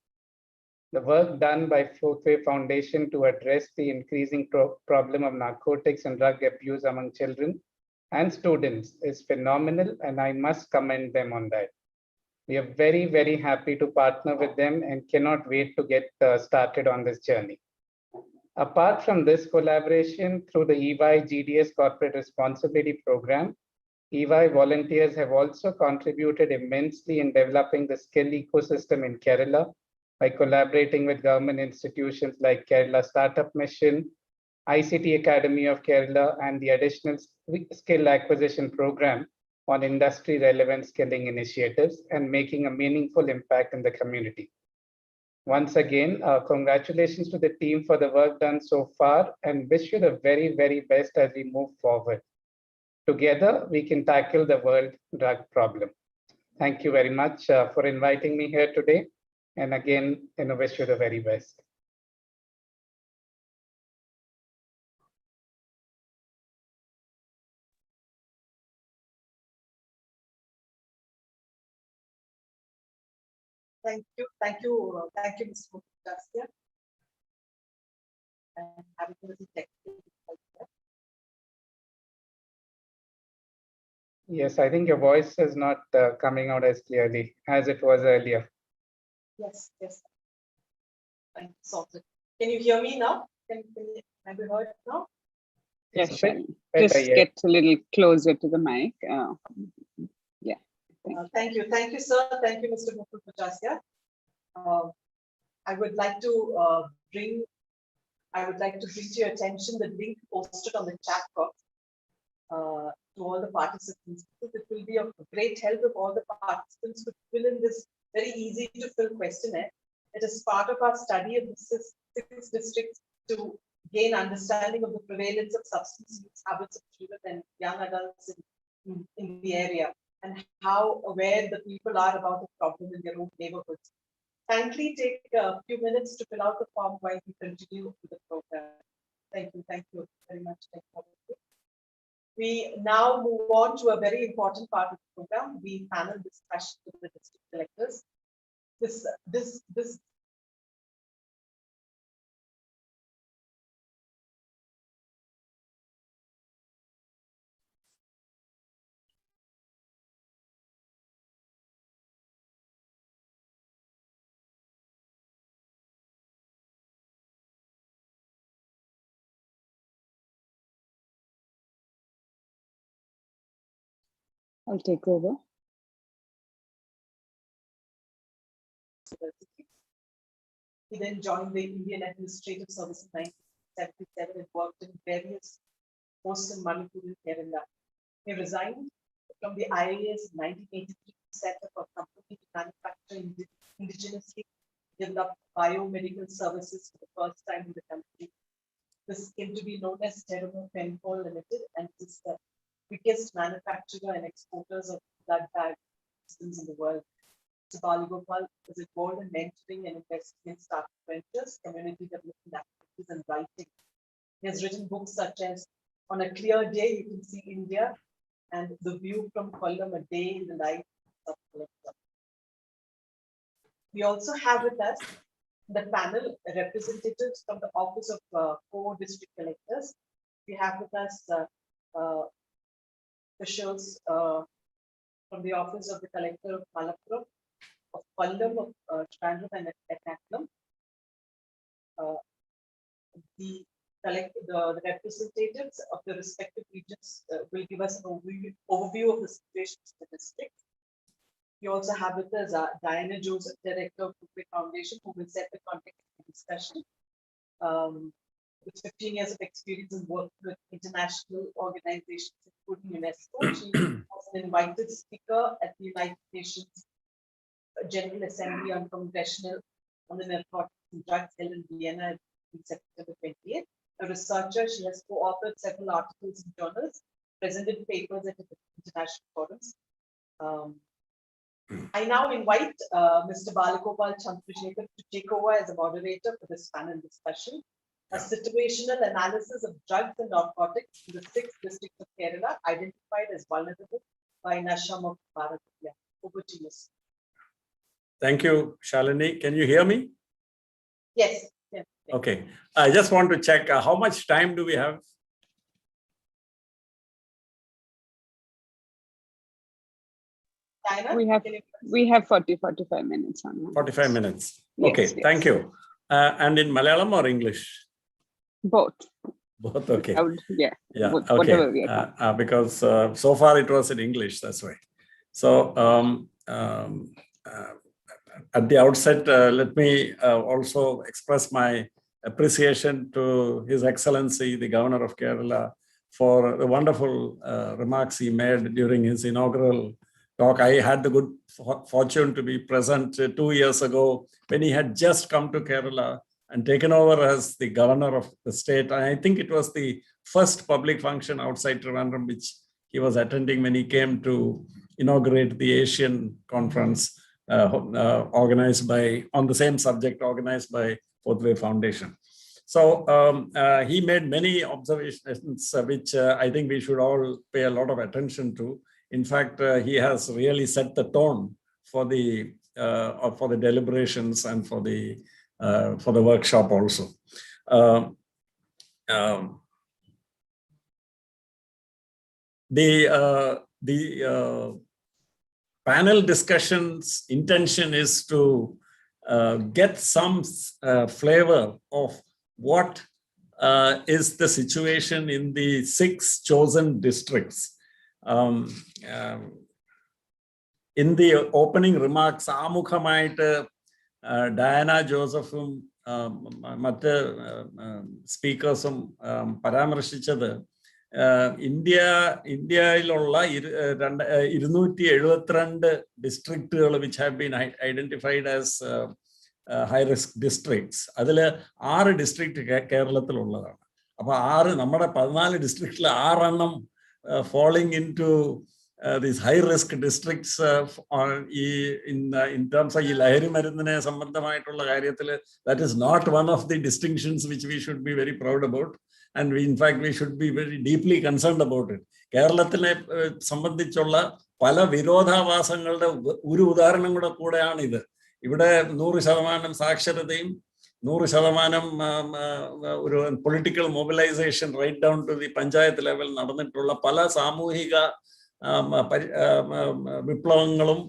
The work done by 4th Wave Foundation to address the increasing problem of narcotics and drug abuse among children and students is phenomenal, and I must commend them on that. We are very, very happy to partner with them and cannot wait to get started on this journey. Apart from this collaboration through the EY GDS Corporate Responsibility Program, EY volunteers have also contributed immensely in developing the skill ecosystem in Kerala by collaborating with government institutions like Kerala Startup Mission, ICT Academy of Kerala, and the additional skill acquisition program on industry relevant skilling initiatives and making a meaningful impact in the community. Once again, congratulations to the team for the work done so far and wish you the very, very best as we move forward. Together, we can tackle the world drug problem. Thank you very much for inviting me here today. And again, wish you the very best. Thank you, Mr. Muktasya. And having a little technical difficulty. Yes, I think your voice is not coming out as clearly as it was earlier. Yes. I'm sorted. Can you hear me now? Have you heard now? Yes, Better, just yeah. get a little closer to the mic. Yeah. Thank you, sir. Thank you, Mr. Muktasya. I would like to bring to your attention the link posted on the chat box to all the participants. It will be of great help if all the participants could fill in this very easy to fill questionnaire. It is part of our study of the six districts to gain understanding of the prevalence of substance use habits of children and young adults in the area, and how aware the people are about the problem in their own neighborhoods. Kindly take a few minutes to fill out the form while we continue with the program. Thank you very much. We now move on to a very important part of the program, the panel discussion with the district collectors. This I'll take over. He then joined the Indian Administrative Service in 1977 and worked in various posts in Manipur and Kerala. He resigned from the IAS in 1983 to set up a company to manufacture indigenously developed biomedical services for the first time in the country. This came to be known as Termo-Penpol Limited, and it is the biggest manufacturer and exporters of blood bag systems in the world. Mr. Balagopal is involved in mentoring and investing in startup ventures, community development activities, and writing. He has written books such as On a Clear Day, You Can See India, and The View from Kollam, A Day in the Life of Collector. We also have with us the panel representatives from the Office of 4 district collectors. We have with us officials from the Office of the Collector of Malappuram, of Kollam, of Trivandrum, and Ernakulam. The representatives of the respective regions will give us an overview of the situations in the district. We also have with us Diana Joseph, Director of Footway Foundation, who will set the context of the discussion. With 15 years of experience in working with international organizations, including UNESCO, she was an invited speaker at the United Nations General Assembly on Congressional on the Narcotics and Drugs held in Vienna in September 28th. A researcher, she has co-authored several articles in journals, presented papers at international forums. I now invite Mr. Balagopal Chandrasekhar to take over as a moderator for this panel discussion. A situational analysis of drugs and narcotics in the 6 districts of Kerala identified as vulnerable by Nasha Mukt Bharat. Over to you. Thank you, Shalini. Can you hear me? Yes. Yes. Okay. I just want to check how much time do we have? Diana, we have 45 minutes on 45 minutes. Yes, Okay, yes. thank you. And in Malayalam or English? Both. Both, okay. Yeah, Okay. whatever we are. Because so far it was in English, that's why. So at the outset, let me also express my appreciation to His Excellency, the Governor of Kerala, for the wonderful remarks he made during his inaugural talk. I had the good fortune to be present 2 years ago when he had just come to Kerala and taken over as the governor of the state. And I think it was the first public function outside Trivandrum which he was attending when he came to inaugurate the Asian conference organized by, on the same subject, organized by Fourthway Foundation. So he made many observations which I think we should all pay a lot of attention to. In fact, he has really set the tone for the deliberations and for the workshop also. The panel discussion's intention is to get some flavor of what is the situation in the 6 chosen districts. In the opening remarks, Amukhamayittu Diana Josephum, speakersum Paramarashichadu, ഇന്ത്യയിലുള്ള 272 districts which have been identified as high-risk districts. അതിൽ 6 districts കേരളത്തിലുള്ളതാണ്. അപ്പോൾ 6 നമ്മുടെ 14 districts 6 എണ്ണം falling into these high-risk districts in terms of ഈ ലഹരി മരുന്നിനെ സംബന്ധമായിട്ടുള്ള കാര്യത്തിൽ, that is not one of the distinctions which we should be very proud about. And in fact, we should be very deeply concerned about it. കേരളത്തിനെ സംബന്ധിച്ചുള്ള പല വിരോധാഭാസങ്ങളുടെ ഒരു ഉദാഹരണം കൂടെയാണ് ഇത്. ഇവിടെ 100% സാക്ഷരതയും 100% ഒരു political mobilisation right down to the panchayat level നടന്നിട്ടുള്ള പല സാമൂഹിക വിപ്ലവങ്ങളും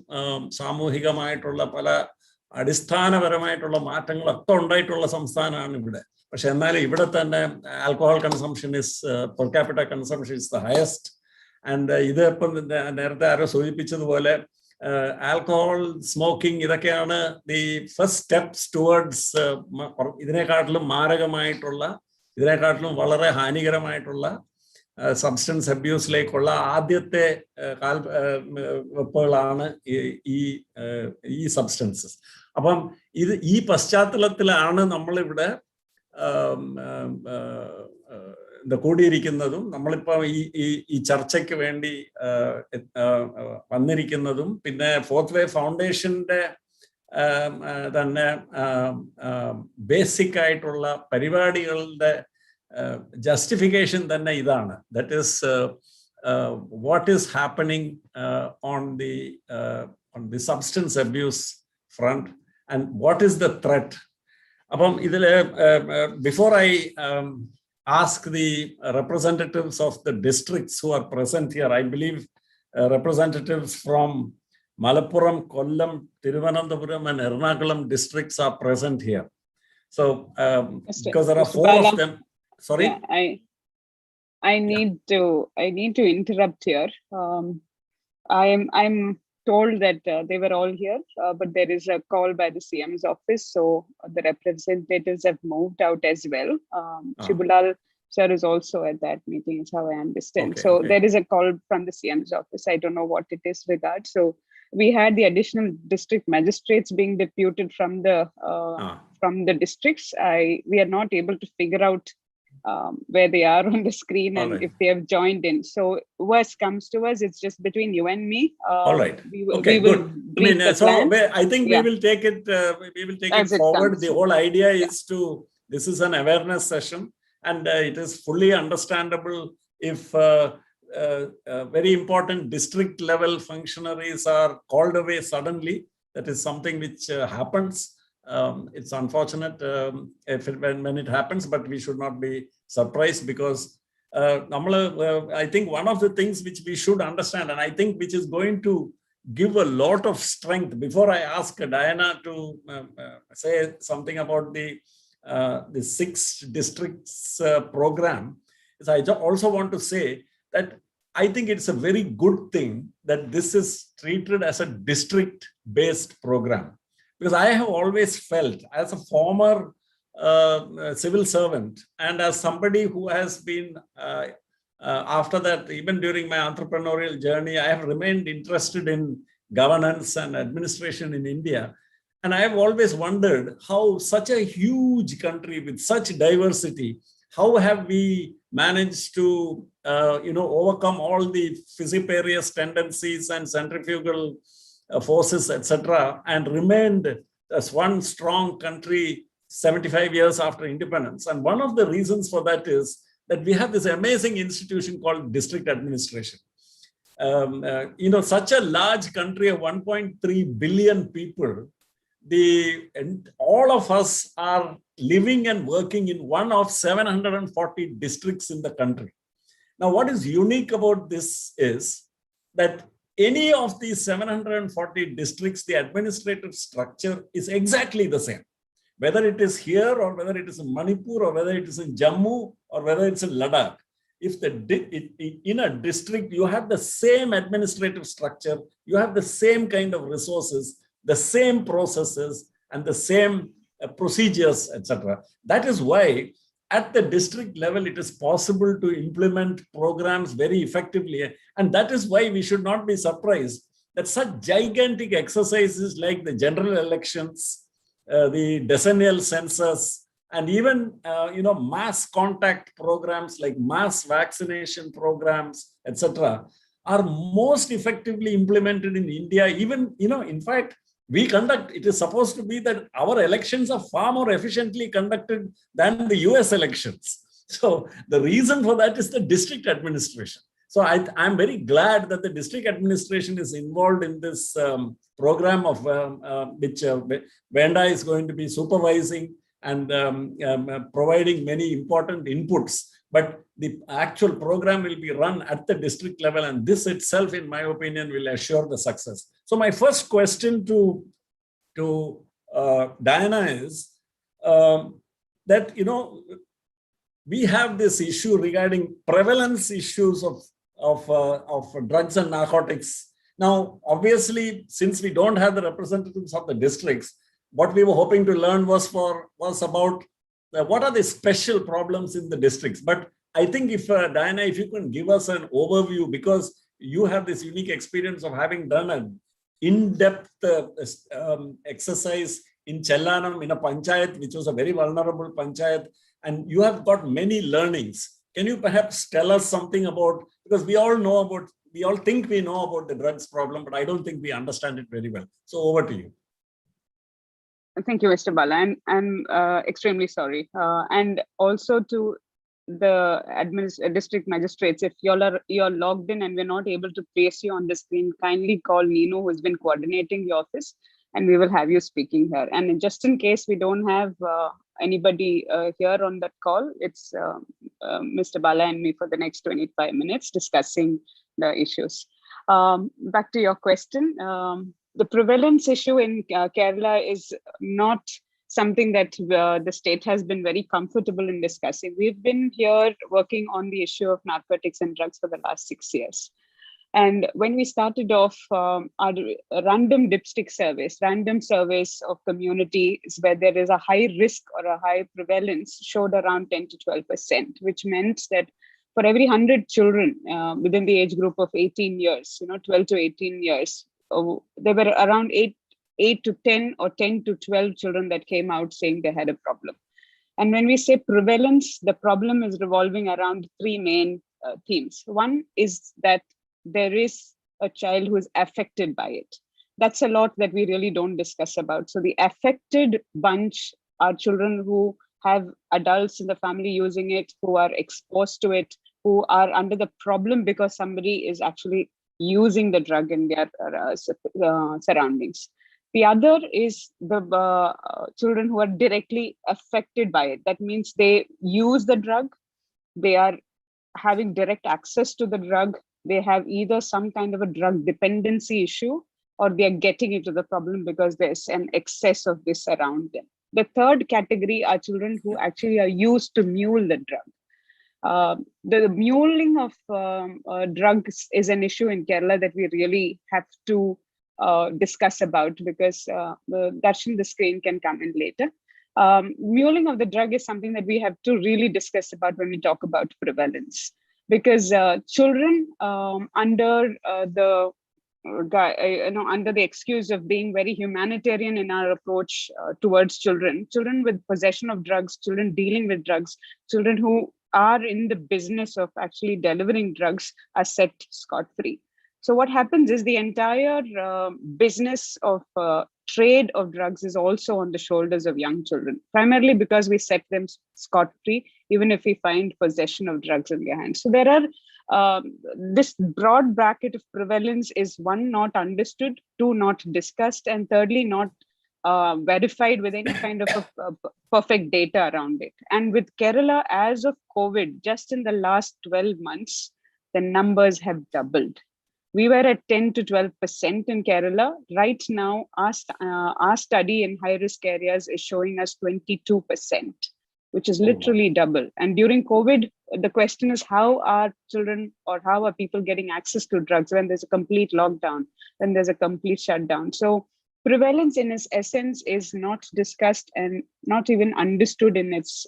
സാമൂഹികമായിട്ടുള്ള പല അടിസ്ഥാനപരമായിട്ടുള്ള മാറ്റങ്ങളൊക്കെ ഉണ്ടായിട്ടുള്ള സംസ്ഥാനമാണ് ഇവിടെ. പക്ഷെ എന്നാലും ഇവിടെ തന്നെ alcohol consumption is per capita consumption is the highest. And ഇത് ഇപ്പം നേരത്തെ ആരോ സൂചിപ്പിച്ചതുപോലെ ആൽക്കഹോൾ സ്മോക്കിംഗ് ഇതൊക്കെയാണ് ദി ഫസ്റ്റ് സ്റ്റെപ്സ് ടുവേർഡ്സ് ഇതിനെക്കാട്ടിലും മാരകമായിട്ടുള്ള, ഇതിനെക്കാട്ടിലും വളരെ ഹാനികരമായിട്ടുള്ള സബ്സ്റ്റൻസ് അബ്യൂസിലേക്കുള്ള ആദ്യത്തെ വെപ്പുകളാണ് ഈ സബ്സ്റ്റൻസസ്. അപ്പം ഈ പശ്ചാത്തലത്തിലാണ് നമ്മളിവിടെ കൂടിയിരിക്കുന്നതും നമ്മളിപ്പോൾ ഈ ചർച്ചയ്ക്ക് വേണ്ടി വന്നിരിക്കുന്നതും. പിന്നെ ഫോർത്ത് വേ ഫൗണ്ടേഷന്റെ തന്നെ ബേസിക് ആയിട്ടുള്ള പരിപാടികളുടെ justification തന്നെ ഇതാണ്. That is what is happening on the substance abuse front and what is the threat. അപ്പം ഇതില് before I ask the representatives of the districts who are present here, I believe representatives from Malappuram, Kollam, Thiruvananthapuram and Ernakulam districts are present here. So because there are 4 of them. Sorry, yeah, I need to interrupt here. I'm told that they were all here, but there is a call by the CM's office, so the representatives have moved out as well. Shibulal sir is also at that meeting, is how I understand. Okay, so okay. there is a call from the CM's office. I don't know what it is regard. So we had the additional district magistrates being deputed from the districts. We are not able to figure out where they are on the screen and right. if they have joined in. So worst comes to us, it's just between you and me. All right. We Okay, will good. brief the plan. I think we will take it. We will take it forward. Comes. The whole idea is to. This is an awareness session, and it is fully understandable if very important district level functionaries are called away suddenly. That is something which happens. It's unfortunate when it happens, but we should not be surprised because I think one of the things which we should understand, and I think which is going to give a lot of strength, before I ask Diana to say something about the 6 districts program, is I also want to say that I think it's a very good thing that this is treated as a district-based program. Because I have always felt, as a former civil servant and as somebody who has been, after that, even during my entrepreneurial journey, I have remained interested in governance and administration in India. And I have always wondered how such a huge country with such diversity, how have we managed to overcome all the fissiparous tendencies and centrifugal forces, etc., and remained as one strong country 75 years after independence. And one of the reasons for that is that we have this amazing institution called district administration. Such a large country of 1.3 billion people, all of us are living and working in one of 740 districts in the country. Now, what is unique about this is that any of these 740 districts, the administrative structure is exactly the same. Whether it is here or whether it is in Manipur or whether it is in Jammu or whether it's in Ladakh, if in a district, you have the same administrative structure, you have the same kind of resources, the same processes and the same procedures, etc. That is why at the district level, it is possible to implement programs very effectively. And that is why we should not be surprised that such gigantic exercises like the general elections, the decennial census, and even mass contact programs like mass vaccination programs, etc., are most effectively implemented in India. Even, in fact, it is supposed to be that our elections are far more efficiently conducted than the US elections. So the reason for that is the district administration. So I'm very glad that the district administration is involved in this program of which VENDA is going to be supervising and providing many important inputs. But the actual program will be run at the district level, and this itself, in my opinion, will assure the success. So my first question to Diana is that, we have this issue regarding prevalence issues of drugs and narcotics. Now, obviously, since we don't have the representatives of the districts, what we were hoping to learn was about what are the special problems in the districts. But I think if Diana, if you can give us an overview, because you have this unique experience of having done an in-depth exercise in Chellanam in a panchayat, which was a very vulnerable panchayat, and you have got many learnings. Can you perhaps tell us something about, because we all think we know about the drugs problem, but I don't think we understand it very well. So over to you. Thank you, Mr. Bala. I'm extremely sorry. And also to the district magistrates, if you're logged in and we're not able to place you on the screen, kindly call Nino, who's been coordinating the office, and we will have you speaking here. And just in case we don't have anybody here on that call, it's Mr. Bala and me for the next 25 minutes discussing the issues. Back to your question. The prevalence issue in Kerala is not something that the state has been very comfortable in discussing. We've been here working on the issue of narcotics and drugs for the last 6 years. And when we started off our random dipstick random surveys of communities where there is a high risk or a high prevalence showed around 10 to 12%, which meant that for every 100 children within the age group of 18 years, 12 to 18 years, there were around 8 to 10 or 10 to 12 children that came out saying they had a problem. And when we say prevalence, the problem is revolving around three main themes. One is that there is a child who is affected by it. That's a lot that we really don't discuss about. So the affected bunch are children who have adults in the family using it, who are exposed to it, who are under the problem because somebody is actually using the drug in their surroundings. The other is the children who are directly affected by it. That means they use the drug, they are having direct access to the drug, they have either some kind of a drug dependency issue, or they are getting into the problem because there's an excess of this around them. The third category are children who actually are used to mule the drug. The muling of drugs is an issue in Kerala that we really have to discuss about, because Darshan, the screen can come in later. Muling of the drug is something that we have to really discuss about when we talk about prevalence, because children under the under the excuse of being very humanitarian in our approach towards children with possession of drugs, children dealing with drugs, children who are in the business of actually delivering drugs are set scot-free. So what happens is the entire business of trade of drugs is also on the shoulders of young children, primarily because we set them scot-free, even if we find possession of drugs in their hands. So there are this broad bracket of prevalence is one, not understood, two, not discussed, and thirdly, not verified with any kind of a perfect data around it. And with Kerala, as of COVID, just in the last 12 months, the numbers have doubled. We were at 10 to 12% in Kerala. Right now, our study in high-risk areas is showing us 22%, which is literally double. And during COVID, the question is, how are children or how are people getting access to drugs when there's a complete lockdown, when there's a complete shutdown? So prevalence in its essence is not discussed and not even understood in its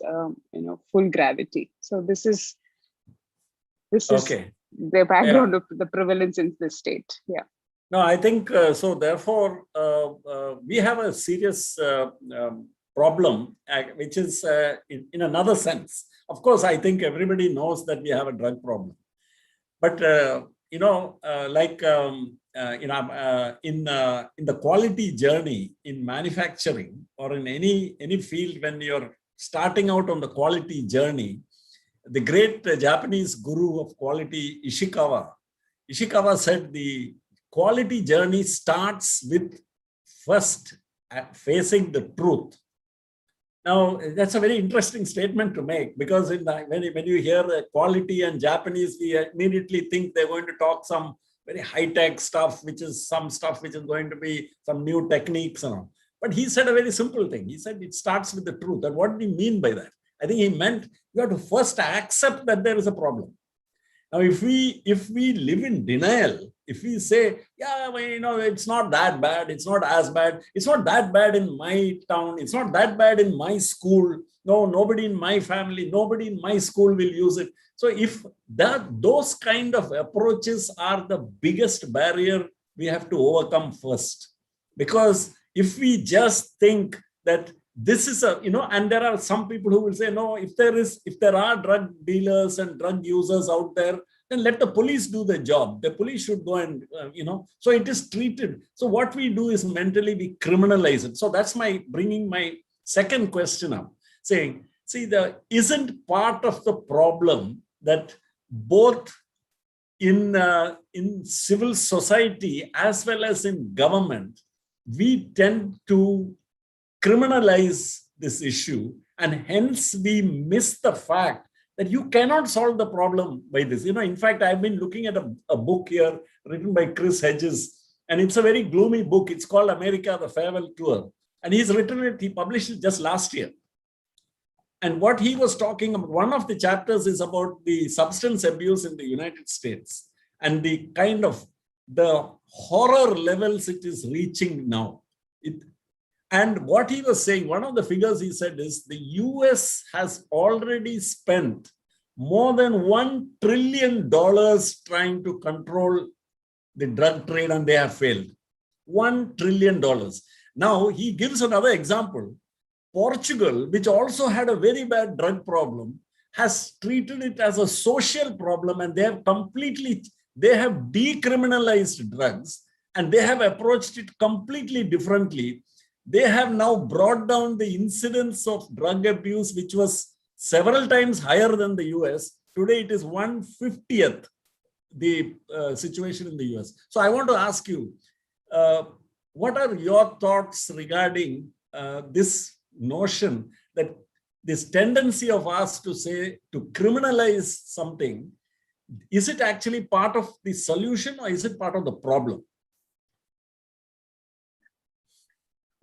full gravity. So this is Okay. the background of the prevalence in this state. Yeah. No, I think so. Therefore, we have a serious problem, which is in another sense. Of course, I think everybody knows that we have a drug problem, but in the quality journey in manufacturing or in any field, when you're starting out on the quality journey, the great Japanese guru of quality, Ishikawa said the quality journey starts with first facing the truth. Now, that's a very interesting statement to make, because when you hear quality and Japanese, we immediately think they're going to talk some very high-tech stuff, which is some stuff which is going to be some new techniques and all. But he said a very simple thing. He said it starts with the truth. And what did he mean by that? I think he meant you have to first accept that there is a problem. Now, if we live in denial, if we say, yeah, well, it's not that bad, it's not as bad, it's not that bad in my town, it's not that bad in my school, no, nobody in my family, nobody in my school will use it. So if those kind of approaches are the biggest barrier we have to overcome first, because if we just think that this is and there are some people who will say, no, if there are drug dealers and drug users out there, then let the police do the job. The police should go and, so it is treated. So what we do is mentally we criminalize it. So that's bringing my second question up, saying, see, isn't part of the problem that both in civil society as well as in government, we tend to criminalize this issue, and hence we miss the fact that you cannot solve the problem by this. In fact, I've been looking at a book here written by Chris Hedges, and it's a very gloomy book. It's called America, the Farewell Tour. And he published it just last year. And what he was talking about, one of the chapters is about the substance abuse in the United States. and the kind of the horror levels it is reaching now. And what he was saying, one of the figures he said is the US has already spent more than $1 trillion trying to control the drug trade, and they have failed. $1 trillion. Now, he gives another example. Portugal, which also had a very bad drug problem, has treated it as a social problem, and they have decriminalized drugs, and they have approached it completely differently. They have now brought down the incidence of drug abuse, which was several times higher than the US. Today, it is 1/50th the situation in the US. So I want to ask you, what are your thoughts regarding this notion that this tendency of us to say, to criminalize something, is it actually part of the solution or is it part of the problem?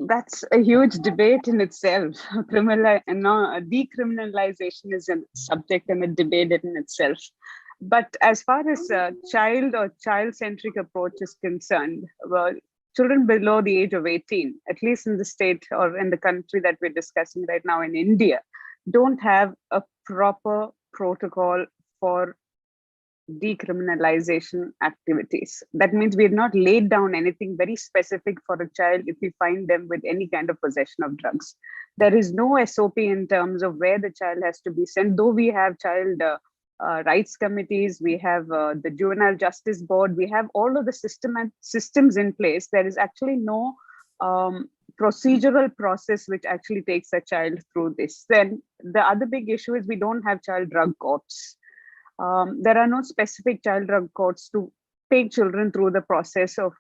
That's a huge debate in itself. Decriminalization is a subject and a debate in itself. But as far as child or child-centric approach is concerned, well, children below the age of 18, at least in the state or in the country that we're discussing right now in India, don't have a proper protocol for decriminalization activities. That means we have not laid down anything very specific for a child if we find them with any kind of possession of drugs. There is no SOP in terms of where the child has to be sent, though we have child rights committees, we have the Juvenile Justice Board, we have all of the systems in place. There is actually no procedural process which actually takes a child through this. Then the other big issue is we don't have child drug courts. There are no specific child drug courts to take children through the process of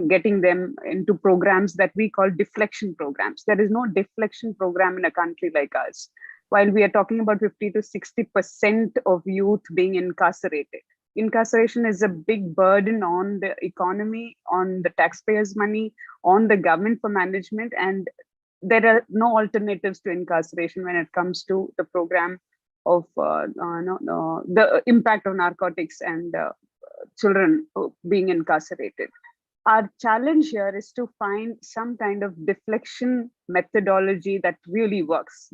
getting them into programs that we call deflection programs. There is no deflection program in a country like us. While we are talking about 50 to 60% of youth being incarcerated. Incarceration is a big burden on the economy, on the taxpayers' money, on the government for management, and there are no alternatives to incarceration when it comes to the program of the impact of narcotics and children being incarcerated. Our challenge here is to find some kind of deflection methodology that really works.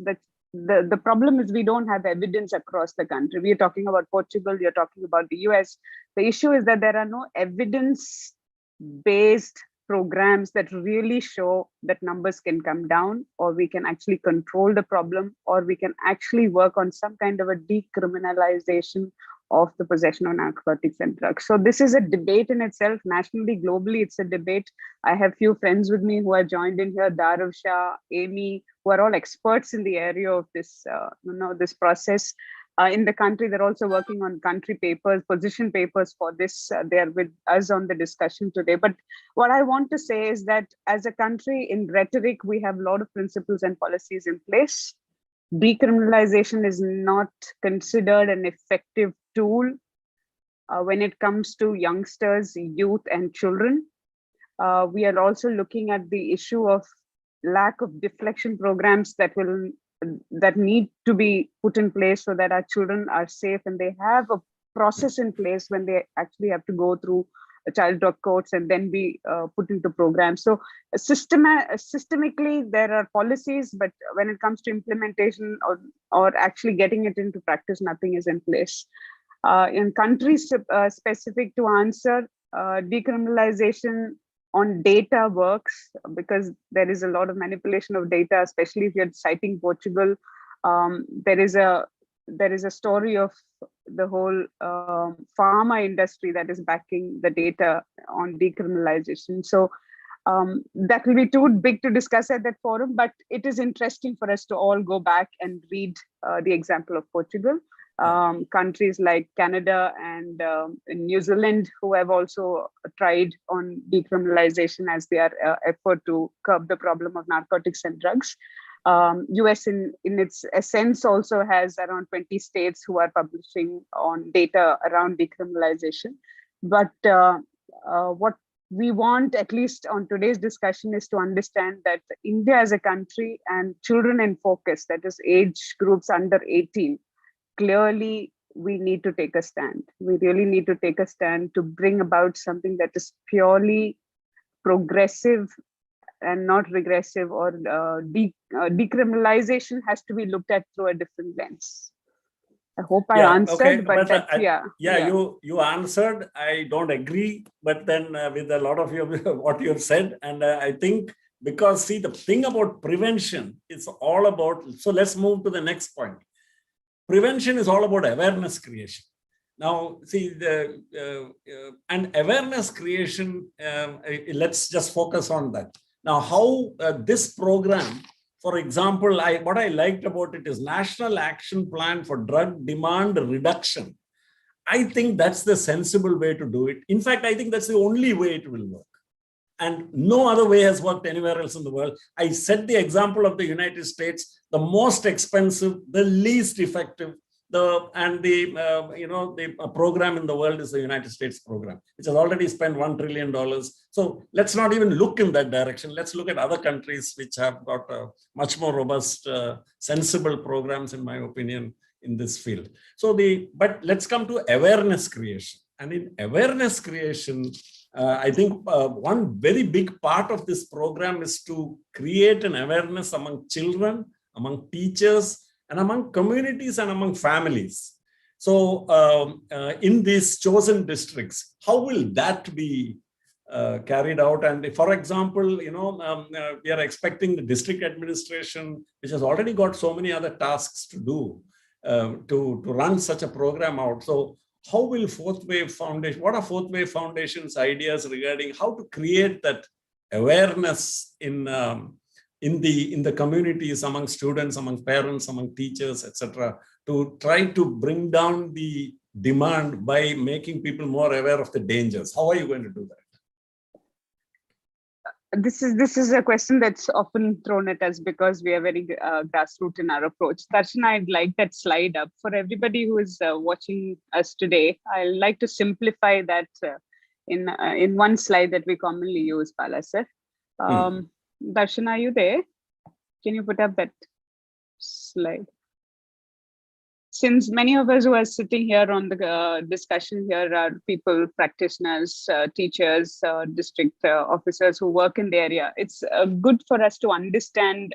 The problem is we don't have evidence across the country. We are talking about Portugal, you're talking about the US. The issue is that there are no evidence-based programs that really show that numbers can come down, or we can actually control the problem, or we can actually work on some kind of a decriminalization of the possession of narcotics and drugs. So this is a debate in itself. Nationally, globally, it's a debate. I have few friends with me who are joined in here, Darav Shah, Amy, who are all experts in the area of this, this process. In the country, they're also working on country papers, position papers for this. They're with us on the discussion today. But what I want to say is that as a country, in rhetoric, we have a lot of principles and policies in place. Decriminalization is not considered an effective tool when it comes to youngsters, youth, and children. We are also looking at the issue of lack of deflection programs that need to be put in place so that our children are safe and they have a process in place when they actually have to go through a child drug courts and then be put into programs. So systemically, there are policies, but when it comes to implementation or actually getting it into practice, nothing is in place. In countries specific to answer, decriminalization on data works because there is a lot of manipulation of data, especially if you're citing Portugal. There is a story of the whole pharma industry that is backing the data on decriminalization. So that will be too big to discuss at that forum, but it is interesting for us to all go back and read the example of Portugal. Countries like Canada and New Zealand, who have also tried on decriminalization as their effort to curb the problem of narcotics and drugs. US in its essence also has around 20 states who are publishing on data around decriminalization. But what we want, at least on today's discussion, is to understand that India as a country and children in focus, that is age groups under 18, clearly we need to take a stand. We really need to take a stand to bring about something that is purely progressive and not regressive, or decriminalization has to be looked at through a different lens. I hope I answered, but that, you answered. I don't agree, but then with a lot of what you have said, and I think, because see, the thing about prevention is all about, so let's move to the next point. Prevention is all about awareness creation. Now, see, and awareness creation, let's just focus on that. Now, how this program, for example, what I liked about it is National Action Plan for Drug Demand Reduction. I think that's the sensible way to do it. In fact, I think that's the only way it will work. And no other way has worked anywhere else in the world. I set the example of the United States, the most expensive, the least effective, the program in the world is the United States program, which has already spent $1 trillion. So let's not even look in that direction. Let's look at other countries which have got much more robust, sensible programs, in my opinion, in this field. So but let's come to awareness creation. And in awareness creation, I think one very big part of this program is to create an awareness among children, among teachers, and among communities and among families. So in these chosen districts, how will that be carried out? And for example, we are expecting the district administration, which has already got so many other tasks to do, to run such a program out. So how will Fourth Wave Foundation, what are Fourth Wave Foundation's ideas regarding how to create that awareness in the communities, among students, among parents, among teachers, etc., to try to bring down the demand by making people more aware of the dangers? How are you going to do that? This is a question that's often thrown at us because we are very grassroots in our approach. Darshan, I'd like that slide up. For everybody who is watching us today, I'd like to simplify that in one slide that we commonly use, Bala sir. Darshan, are you there? Can you put up that slide? Since many of us who are sitting here on the discussion here are people, practitioners, teachers, district officers who work in the area, it's good for us to understand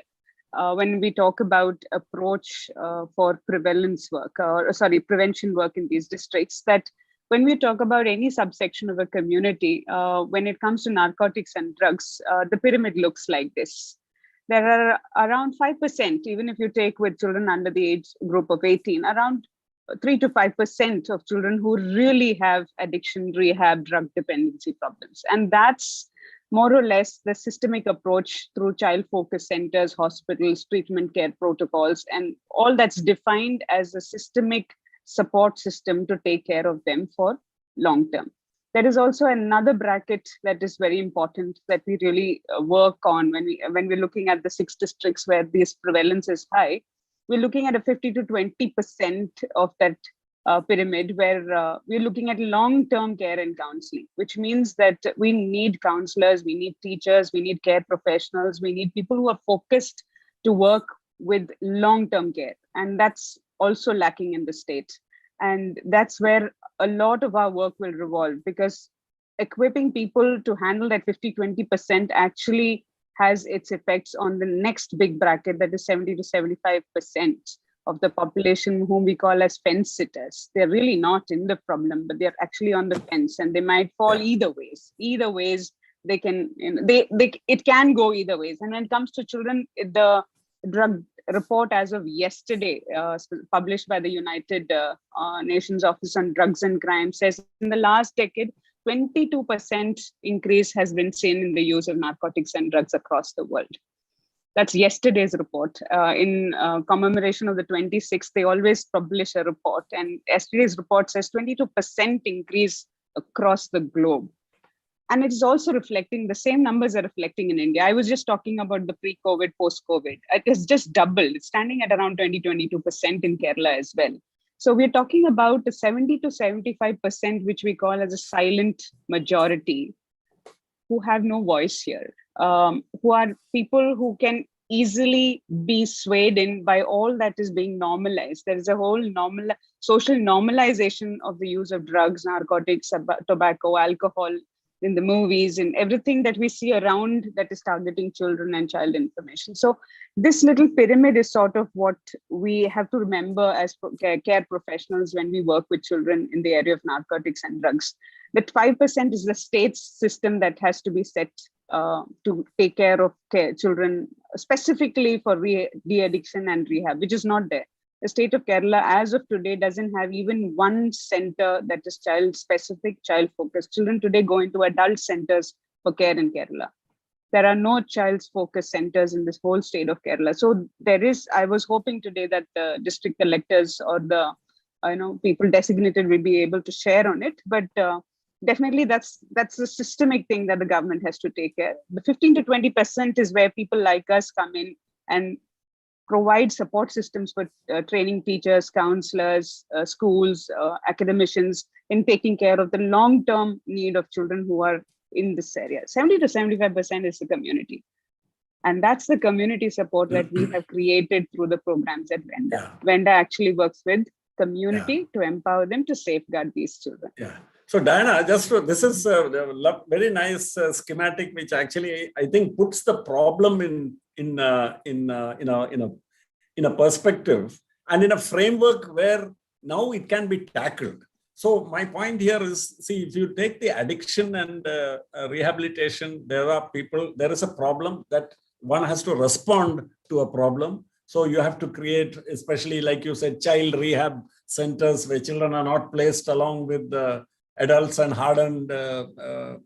when we talk about approach for prevalence work, prevention work in these districts, that when we talk about any subsection of a community, when it comes to narcotics and drugs, the pyramid looks like this. There are around 5%, even if you take with children under the age group of 18, around 3 to 5% of children who really have addiction, rehab, drug dependency problems. And that's more or less the systemic approach through child focus centers, hospitals, treatment care protocols, and all that's defined as a systemic support system to take care of them for long term. There is also another bracket that is very important that we really work on when we're looking at the 6 districts where this prevalence is high. We're looking at a 50 to 20% of that pyramid where we're looking at long-term care and counseling, which means that we need counselors, we need teachers, we need care professionals, we need people who are focused to work with long-term care. And that's also lacking in the state. And that's where a lot of our work will revolve, because equipping people to handle that 50-20% actually has its effects on the next big bracket, that is 70 to 75% of the population whom we call as fence sitters. They're really not in the problem, but they're actually on the fence, and they might fall either ways. Either ways, they can, it can go either ways. And when it comes to children, the drug report as of yesterday, published by the United Nations Office on Drugs and Crime, says in the last decade, 22% increase has been seen in the use of narcotics and drugs across the world. That's yesterday's report. In commemoration of the 26th, they always publish a report, and yesterday's report says 22% increase across the globe. And it is also reflecting, the same numbers are reflecting in India. I was just talking about the pre-COVID, post-COVID. It has just doubled. It's standing at around 20-22% in Kerala as well. So we're talking about the 70 to 75%, which we call as a silent majority, who have no voice here, who are people who can easily be swayed in by all that is being normalized. There is a whole social normalization of the use of drugs, narcotics, tobacco, alcohol in the movies, and everything that we see around that is targeting children and child information. So this little pyramid is sort of what we have to remember as care professionals when we work with children in the area of narcotics and drugs. That 5% is the state's system that has to be set to take care of children, specifically for de-addiction and rehab, which is not there. The state of Kerala, as of today, doesn't have even one center that is child-specific, child-focused. Children today go into adult centers for care in Kerala. There are no child-focused centers in this whole state of Kerala. So there is, I was hoping today that the district collectors or the people designated will be able to share on it. But definitely that's a systemic thing that the government has to take care. The 15 to 20% is where people like us come in and provide support systems for training teachers, counselors, schools, academicians in taking care of the long-term need of children who are in this area. 70 to 75% is the community. And that's the community support that we have created through the programs at VENDA. Yeah. VENDA actually works with community to empower them to safeguard these children. Yeah. So Diana, this is a very nice schematic, which actually I think puts the problem in a perspective and in a framework where now it can be tackled. So my point here is, see, if you take the addiction and rehabilitation, there is a problem that one has to respond to a problem. So you have to create, especially like you said, child rehab centers where children are not placed along with the adults and hardened,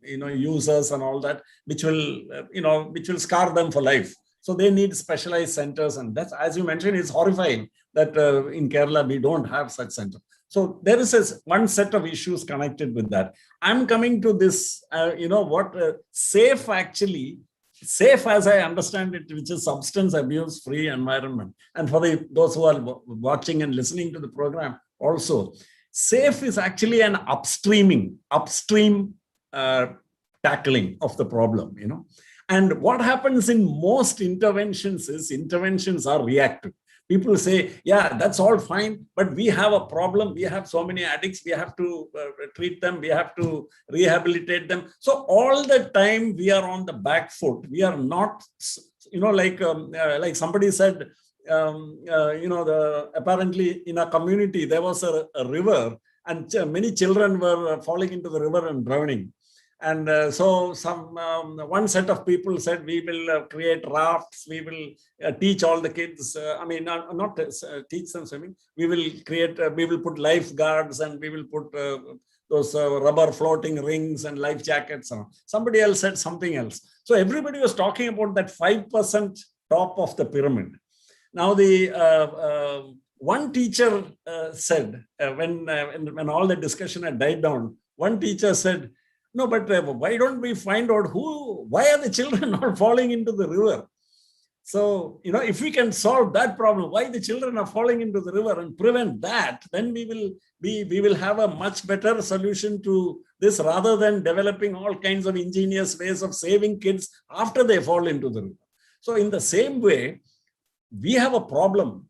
users and all that, which will scar them for life. So they need specialized centers, and that's, as you mentioned, it's horrifying that in Kerala we don't have such centers. So there is one set of issues connected with that. I'm coming to this, S.A.F.E actually. S.A.F E, as I understand it, which is substance abuse free environment. And for those who are watching and listening to the program also, S.A.F E is actually an upstream tackling of the problem, And what happens in most interventions is interventions are reactive. People say, yeah, that's all fine, but we have a problem. We have so many addicts. We have to treat them. We have to rehabilitate them. So all the time we are on the back foot. We are not, like somebody said, apparently in a community, there was a river and many children were falling into the river and drowning. And so one set of people said, we will create rafts, we will teach all the kids, not teach them swimming, we will put lifeguards and we will put those rubber floating rings and life jackets. Somebody else said something else. So everybody was talking about that 5% top of the pyramid. Now the one teacher said, when all the discussion had died down, one teacher said, no, but why don't we find out why are the children not falling into the river? So, if we can solve that problem, why the children are falling into the river and prevent that, then we will have a much better solution to this rather than developing all kinds of ingenious ways of saving kids after they fall into the river. So in the same way, we have a problem.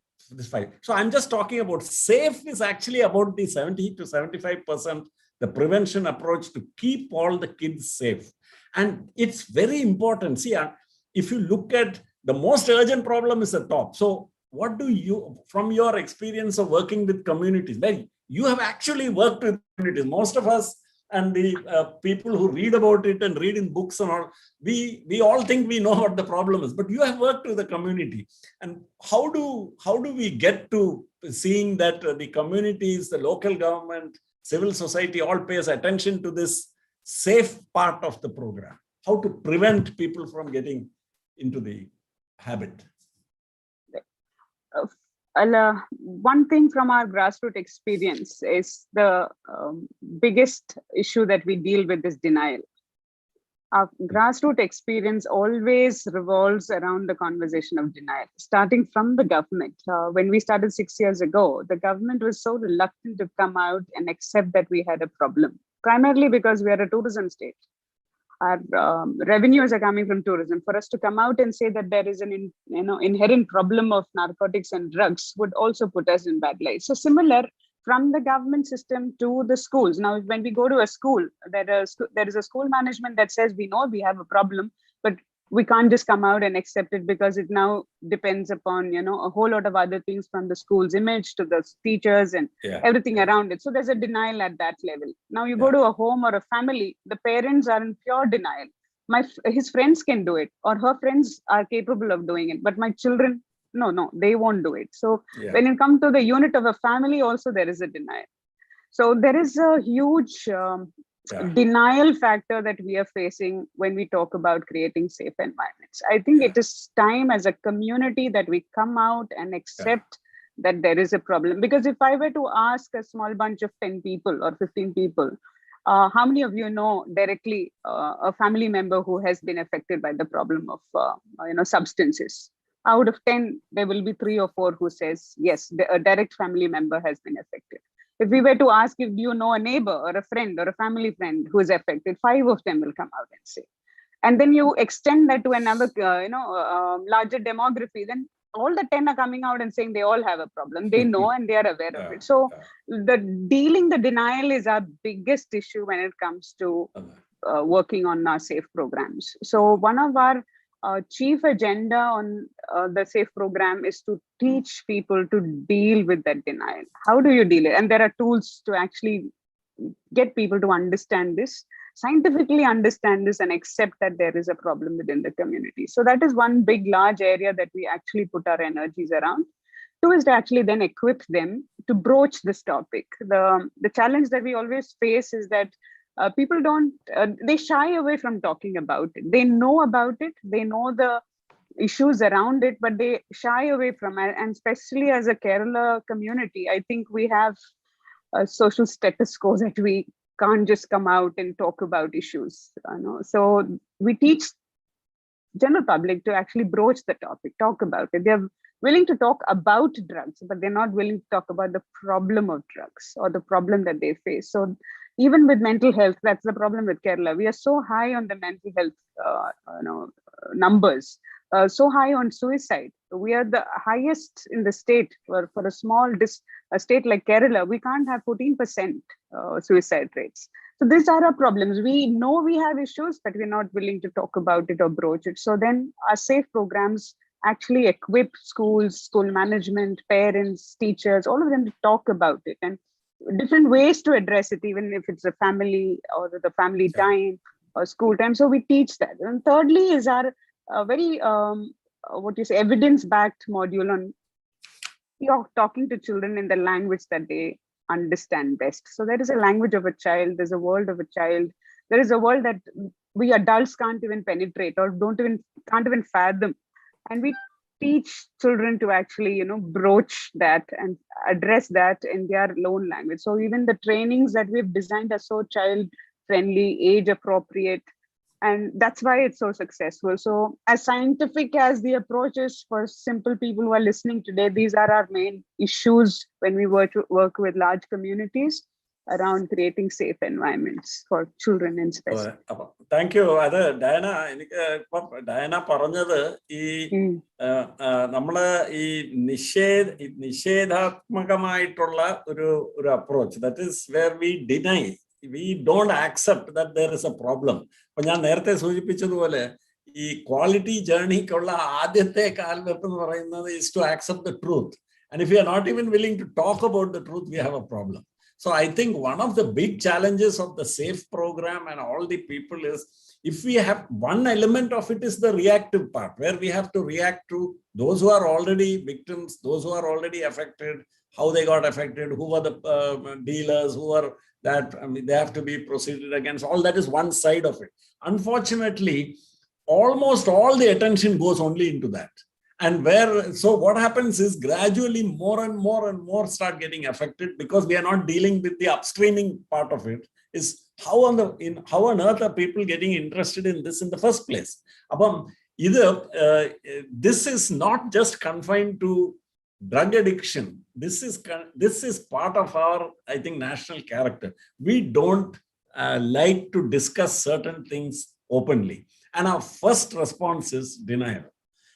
So I'm just talking about S.A.F E is actually about the 70 to 75%, the prevention approach to keep all the kids safe. And it's very important. See, if you look at the most urgent problem is the top. So what do you, from your experience of working with communities, well, you have actually worked with communities. Most of us and the people who read about it and read in books and all, we all think we know what the problem is, but you have worked with the community. And how do we get to seeing that the communities, the local government, civil society all pays attention to this safe part of the program? How to prevent people from getting into the habit? One thing from our grassroots experience is the biggest issue that we deal with is denial. Our grassroots experience always revolves around the conversation of denial, starting from the government. When we started 6 years ago, the government was so reluctant to come out and accept that we had a problem, primarily because we are a tourism state. revenues are coming from tourism. For us to come out and say that there is an inherent problem of narcotics and drugs would also put us in bad light. So similar from the government system to the schools. Now, when we go to a school, there is a school management that says we know we have a problem, but we can't just come out and accept it because it now depends upon a whole lot of other things, from the school's image to the teachers and everything around it. So there's a denial at that level. Now you go to a home or a family, the parents are in pure denial. His friends can do it, or her friends are capable of doing it, but my children, no, they won't do it. So when it comes to the unit of a family, also there is a denial. So there is a huge denial factor that we are facing when we talk about creating safe environments. I think it is time as a community that we come out and accept that there is a problem. Because if I were to ask a small bunch of 10 people or 15 people, how many of you know directly a family member who has been affected by the problem of substances? Out of 10, there will be 3 or 4 who says, yes, a direct family member has been affected. If we were to ask, if you know a neighbor or a friend or a family friend who is affected, 5 of them will come out and say. And then you extend that to another, larger demography, then all the 10 are coming out and saying they all have a problem. They know and they are aware of it. So the denial is our biggest issue when it comes to working on our SAFE programs. So one of our chief agenda on the SAFE program is to teach people to deal with that denial. How do you deal it? And there are tools to actually get people to understand this, scientifically understand this, and accept that there is a problem within the community. So that is one big, large area that we actually put our energies around. 2 is to actually then equip them to broach this topic. The challenge that we always face is that people they shy away from talking about it. They know about it, they know the issues around it, but they shy away from it. And especially as a Kerala community, I think we have a social status quo that we can't just come out and talk about issues. So we teach general public to actually broach the topic, talk about it. They're willing to talk about drugs, but they're not willing to talk about the problem of drugs or the problem that they face. So even with mental health, that's the problem with Kerala. We are so high on the mental health numbers, so high on suicide. We are the highest in the state for a small state like Kerala. We can't have 14% suicide rates. So these are our problems. We know we have issues, but we're not willing to talk about it or broach it. So then our SAFE programs actually equip schools, school management, parents, teachers, all of them to talk about it, and different ways to address it, even if it's a family or the family time or school time. So we teach that. And thirdly is our very, evidence-backed module on talking to children in the language that they understand best. So there is a language of a child, there's a world of a child, there is a world that we adults can't even penetrate or can't even fathom. And we teach children to actually, broach that and address that in their own language. So even the trainings that we've designed are so child-friendly, age-appropriate, and that's why it's so successful. So as scientific as the approach is for simple people who are listening today, these are our main issues when we work with large communities around creating safe environments for children in specific. Thank you. Diana പറഞ്ഞത് നമ്മള് ഈ നിഷേധാത്മകമായിട്ടുള്ള ഒരു approach, that is where we deny, we don't accept that there is a problem. അപ്പൊ ഞാൻ നേരത്തെ സൂചിപ്പിച്ചതുപോലെ ഈ quality ജേർണിക്കുള്ള ആദ്യത്തെ കാൽവെപ്പ് എന്ന് പറയുന്നത് is to accept the truth. And if we are not even willing to talk about the truth, we have a problem. So I think one of the big challenges of the SAFE program and all the people is, if we have one element of it is the reactive part, where we have to react to those who are already victims, those who are already affected, how they got affected, who were the dealers, who are that, they have to be proceeded against. All that is one side of it. Unfortunately, almost all the attention goes only into that. And so what happens is gradually more and more start getting affected, because we are not dealing with the upstreaming part of it, is how on earth are people getting interested in this in the first place? This is not just confined to drug addiction. This is part of our, I think, national character. We don't like to discuss certain things openly. And our first response is denial.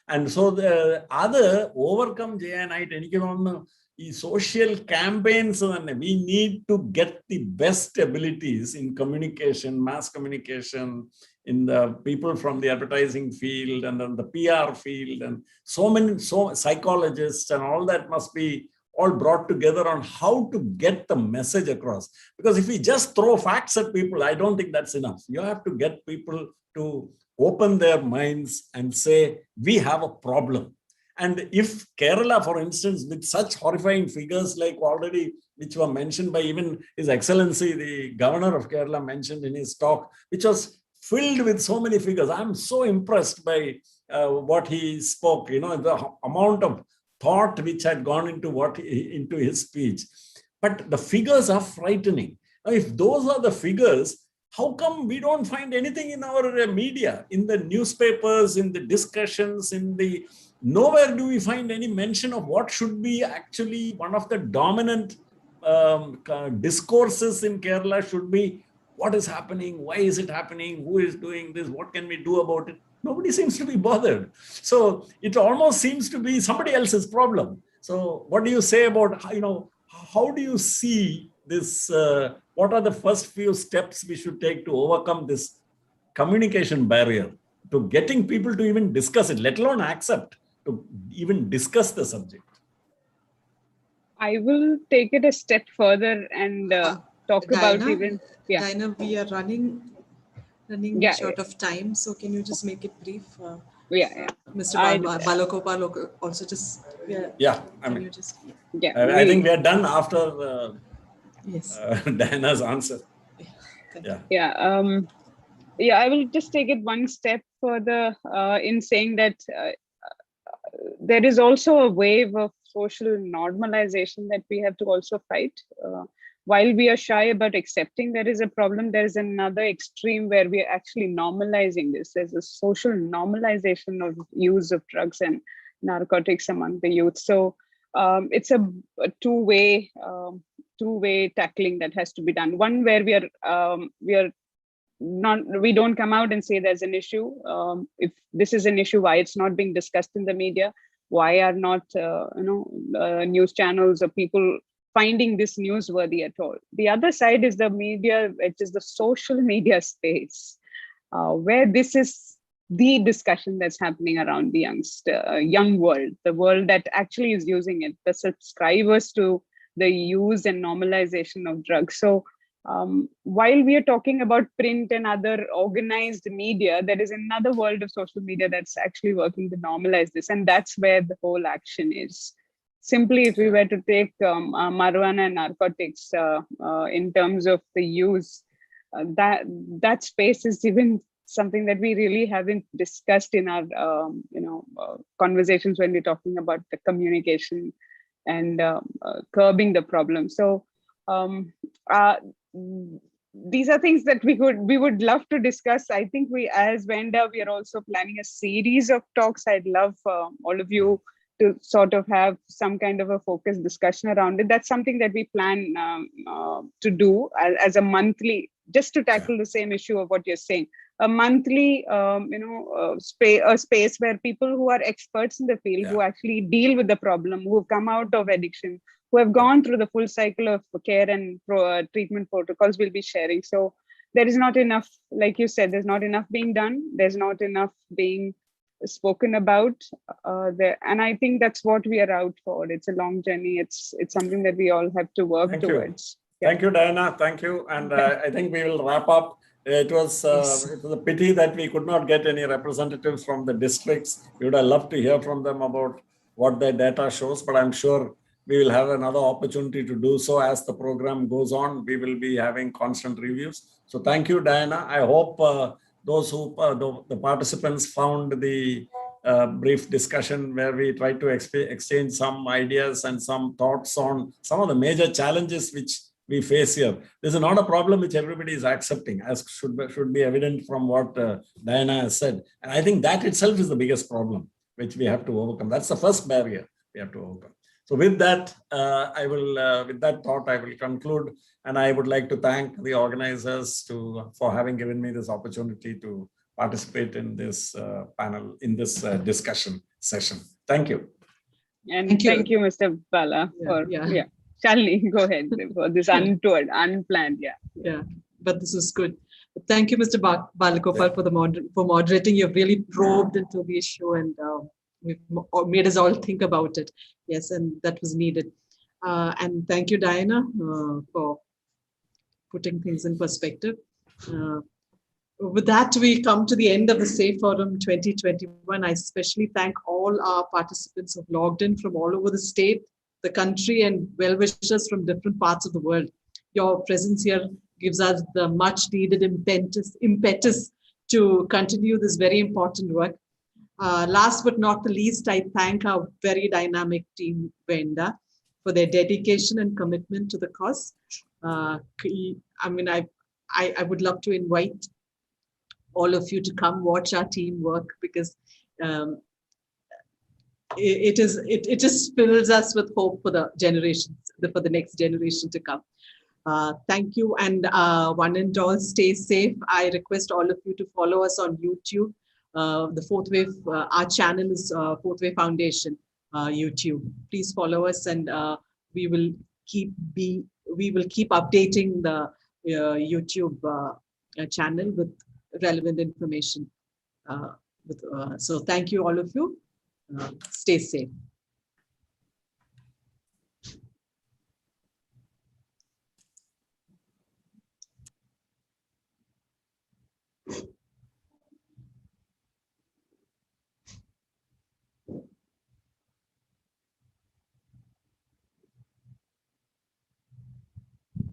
And so the other overcome JNI, social campaigns, we need to get the best abilities in communication, mass communication, in the people from the advertising field and then the PR field, and so psychologists and all that must be all brought together on how to get the message across. Because if we just throw facts at people, I don't think that's enough. You have to get people to open their minds and say, we have a problem. And if Kerala, for instance, with such horrifying figures like already, which were mentioned by even His Excellency, the Governor of Kerala mentioned in his talk, which was filled with so many figures. I'm so impressed by what he spoke, the amount of thought which had gone into his speech. But the figures are frightening. Now, if those are the figures, how come we don't find anything in our media, in the newspapers, in the discussions, nowhere do we find any mention of what should be actually one of the dominant discourses in Kerala should be what is happening, why is it happening, who is doing this, what can we do about it? Nobody seems to be bothered. So it almost seems to be somebody else's problem. So what do you say about, how do you see this? What are the first few steps we should take to overcome this communication barrier to getting people to even discuss it, let alone accept, to even discuss the subject? I will take it a step further and talk about even. Yeah. Diana, we are running short of time, so can you just make it brief? Yeah. Mr. Balagopal also just I think we are done after Diana's answer. I will just take it one step further in saying that there is also a wave of social normalization that we have to also fight. While we are shy about accepting there is a problem, there is another extreme where we are actually normalizing this. There's a social normalization of use of drugs and narcotics among the youth. So it's a two-way tackling that has to be done. One where we don't come out and say there's an issue. If this is an issue, why it's not being discussed in the media? Why are not news channels or people finding this newsworthy at all? The other side is the media, which is the social media space, where this is the discussion that's happening around the young world, the world that actually is using it, the subscribers to the use and normalization of drugs. So while we are talking about print and other organized media, there is another world of social media that's actually working to normalize this. And that's where the whole action is. Simply, if we were to take marijuana and narcotics in terms of the use, that space is even something that we really haven't discussed in our conversations when we're talking about the communication and curbing the problem. So these are things that we would love to discuss. I think we, as VENDA, we are also planning a series of talks. I'd love all of you to sort of have some kind of a focused discussion around it. That's something that we plan to do as a monthly, just to tackle the same issue of what you're saying. A monthly, space where people who are experts in the field, who actually deal with the problem, who have come out of addiction, who have gone through the full cycle of care and treatment protocols will be sharing. So there is not enough, like you said, there's not enough being done. There's not enough being spoken about there. And I think that's what we are out for. It's a long journey. It's something that we all have to work towards. Thank you, Diana. Thank you. And I think we will wrap up. It was a pity that we could not get any representatives from the districts. We would have loved to hear from them about what their data shows, but I'm sure we will have another opportunity to do so as the program goes on. We will be having constant reviews. So thank you, Diana. I hope those who, the participants found the brief discussion where we tried to exchange some ideas and some thoughts on some of the major challenges which we face here. This is not a problem which everybody is accepting, as should be evident from what Diana has said. And I think that itself is the biggest problem which we have to overcome. That's the first barrier we have to overcome. So with that, with that thought, I will conclude. And I would like to thank the organizers for having given me this opportunity to participate in this panel, in this discussion session. Thank you. And Thank you. Mr. Bala, for Shalini, go ahead for this untoward, unplanned. Yeah, but this is good. Thank you, Mr. Balagopal, for moderating. You've really probed into the issue and we've made us all think about it. Yes, and that was needed. And thank you, Diana, for putting things in perspective. With that, we come to the end of the S.A.F.E Forum 2021. I especially thank all our participants who have logged in from all over the state, the country, and well-wishers from different parts of the world. Your presence here gives us the much needed impetus to continue this very important work. Last but not the least, I thank our very dynamic team, VENDA, for their dedication and commitment to the cause. I mean, I would love to invite all of you to come watch our team work, because it just fills us with hope for the generations, for the next generation to come. Thank you, and one and all, stay safe. I request all of you to follow us on YouTube. The Fourth Wave, our channel is Fourth Wave Foundation YouTube. Please follow us, and we will keep updating the YouTube channel with relevant information. So thank you, all of you. Stay safe.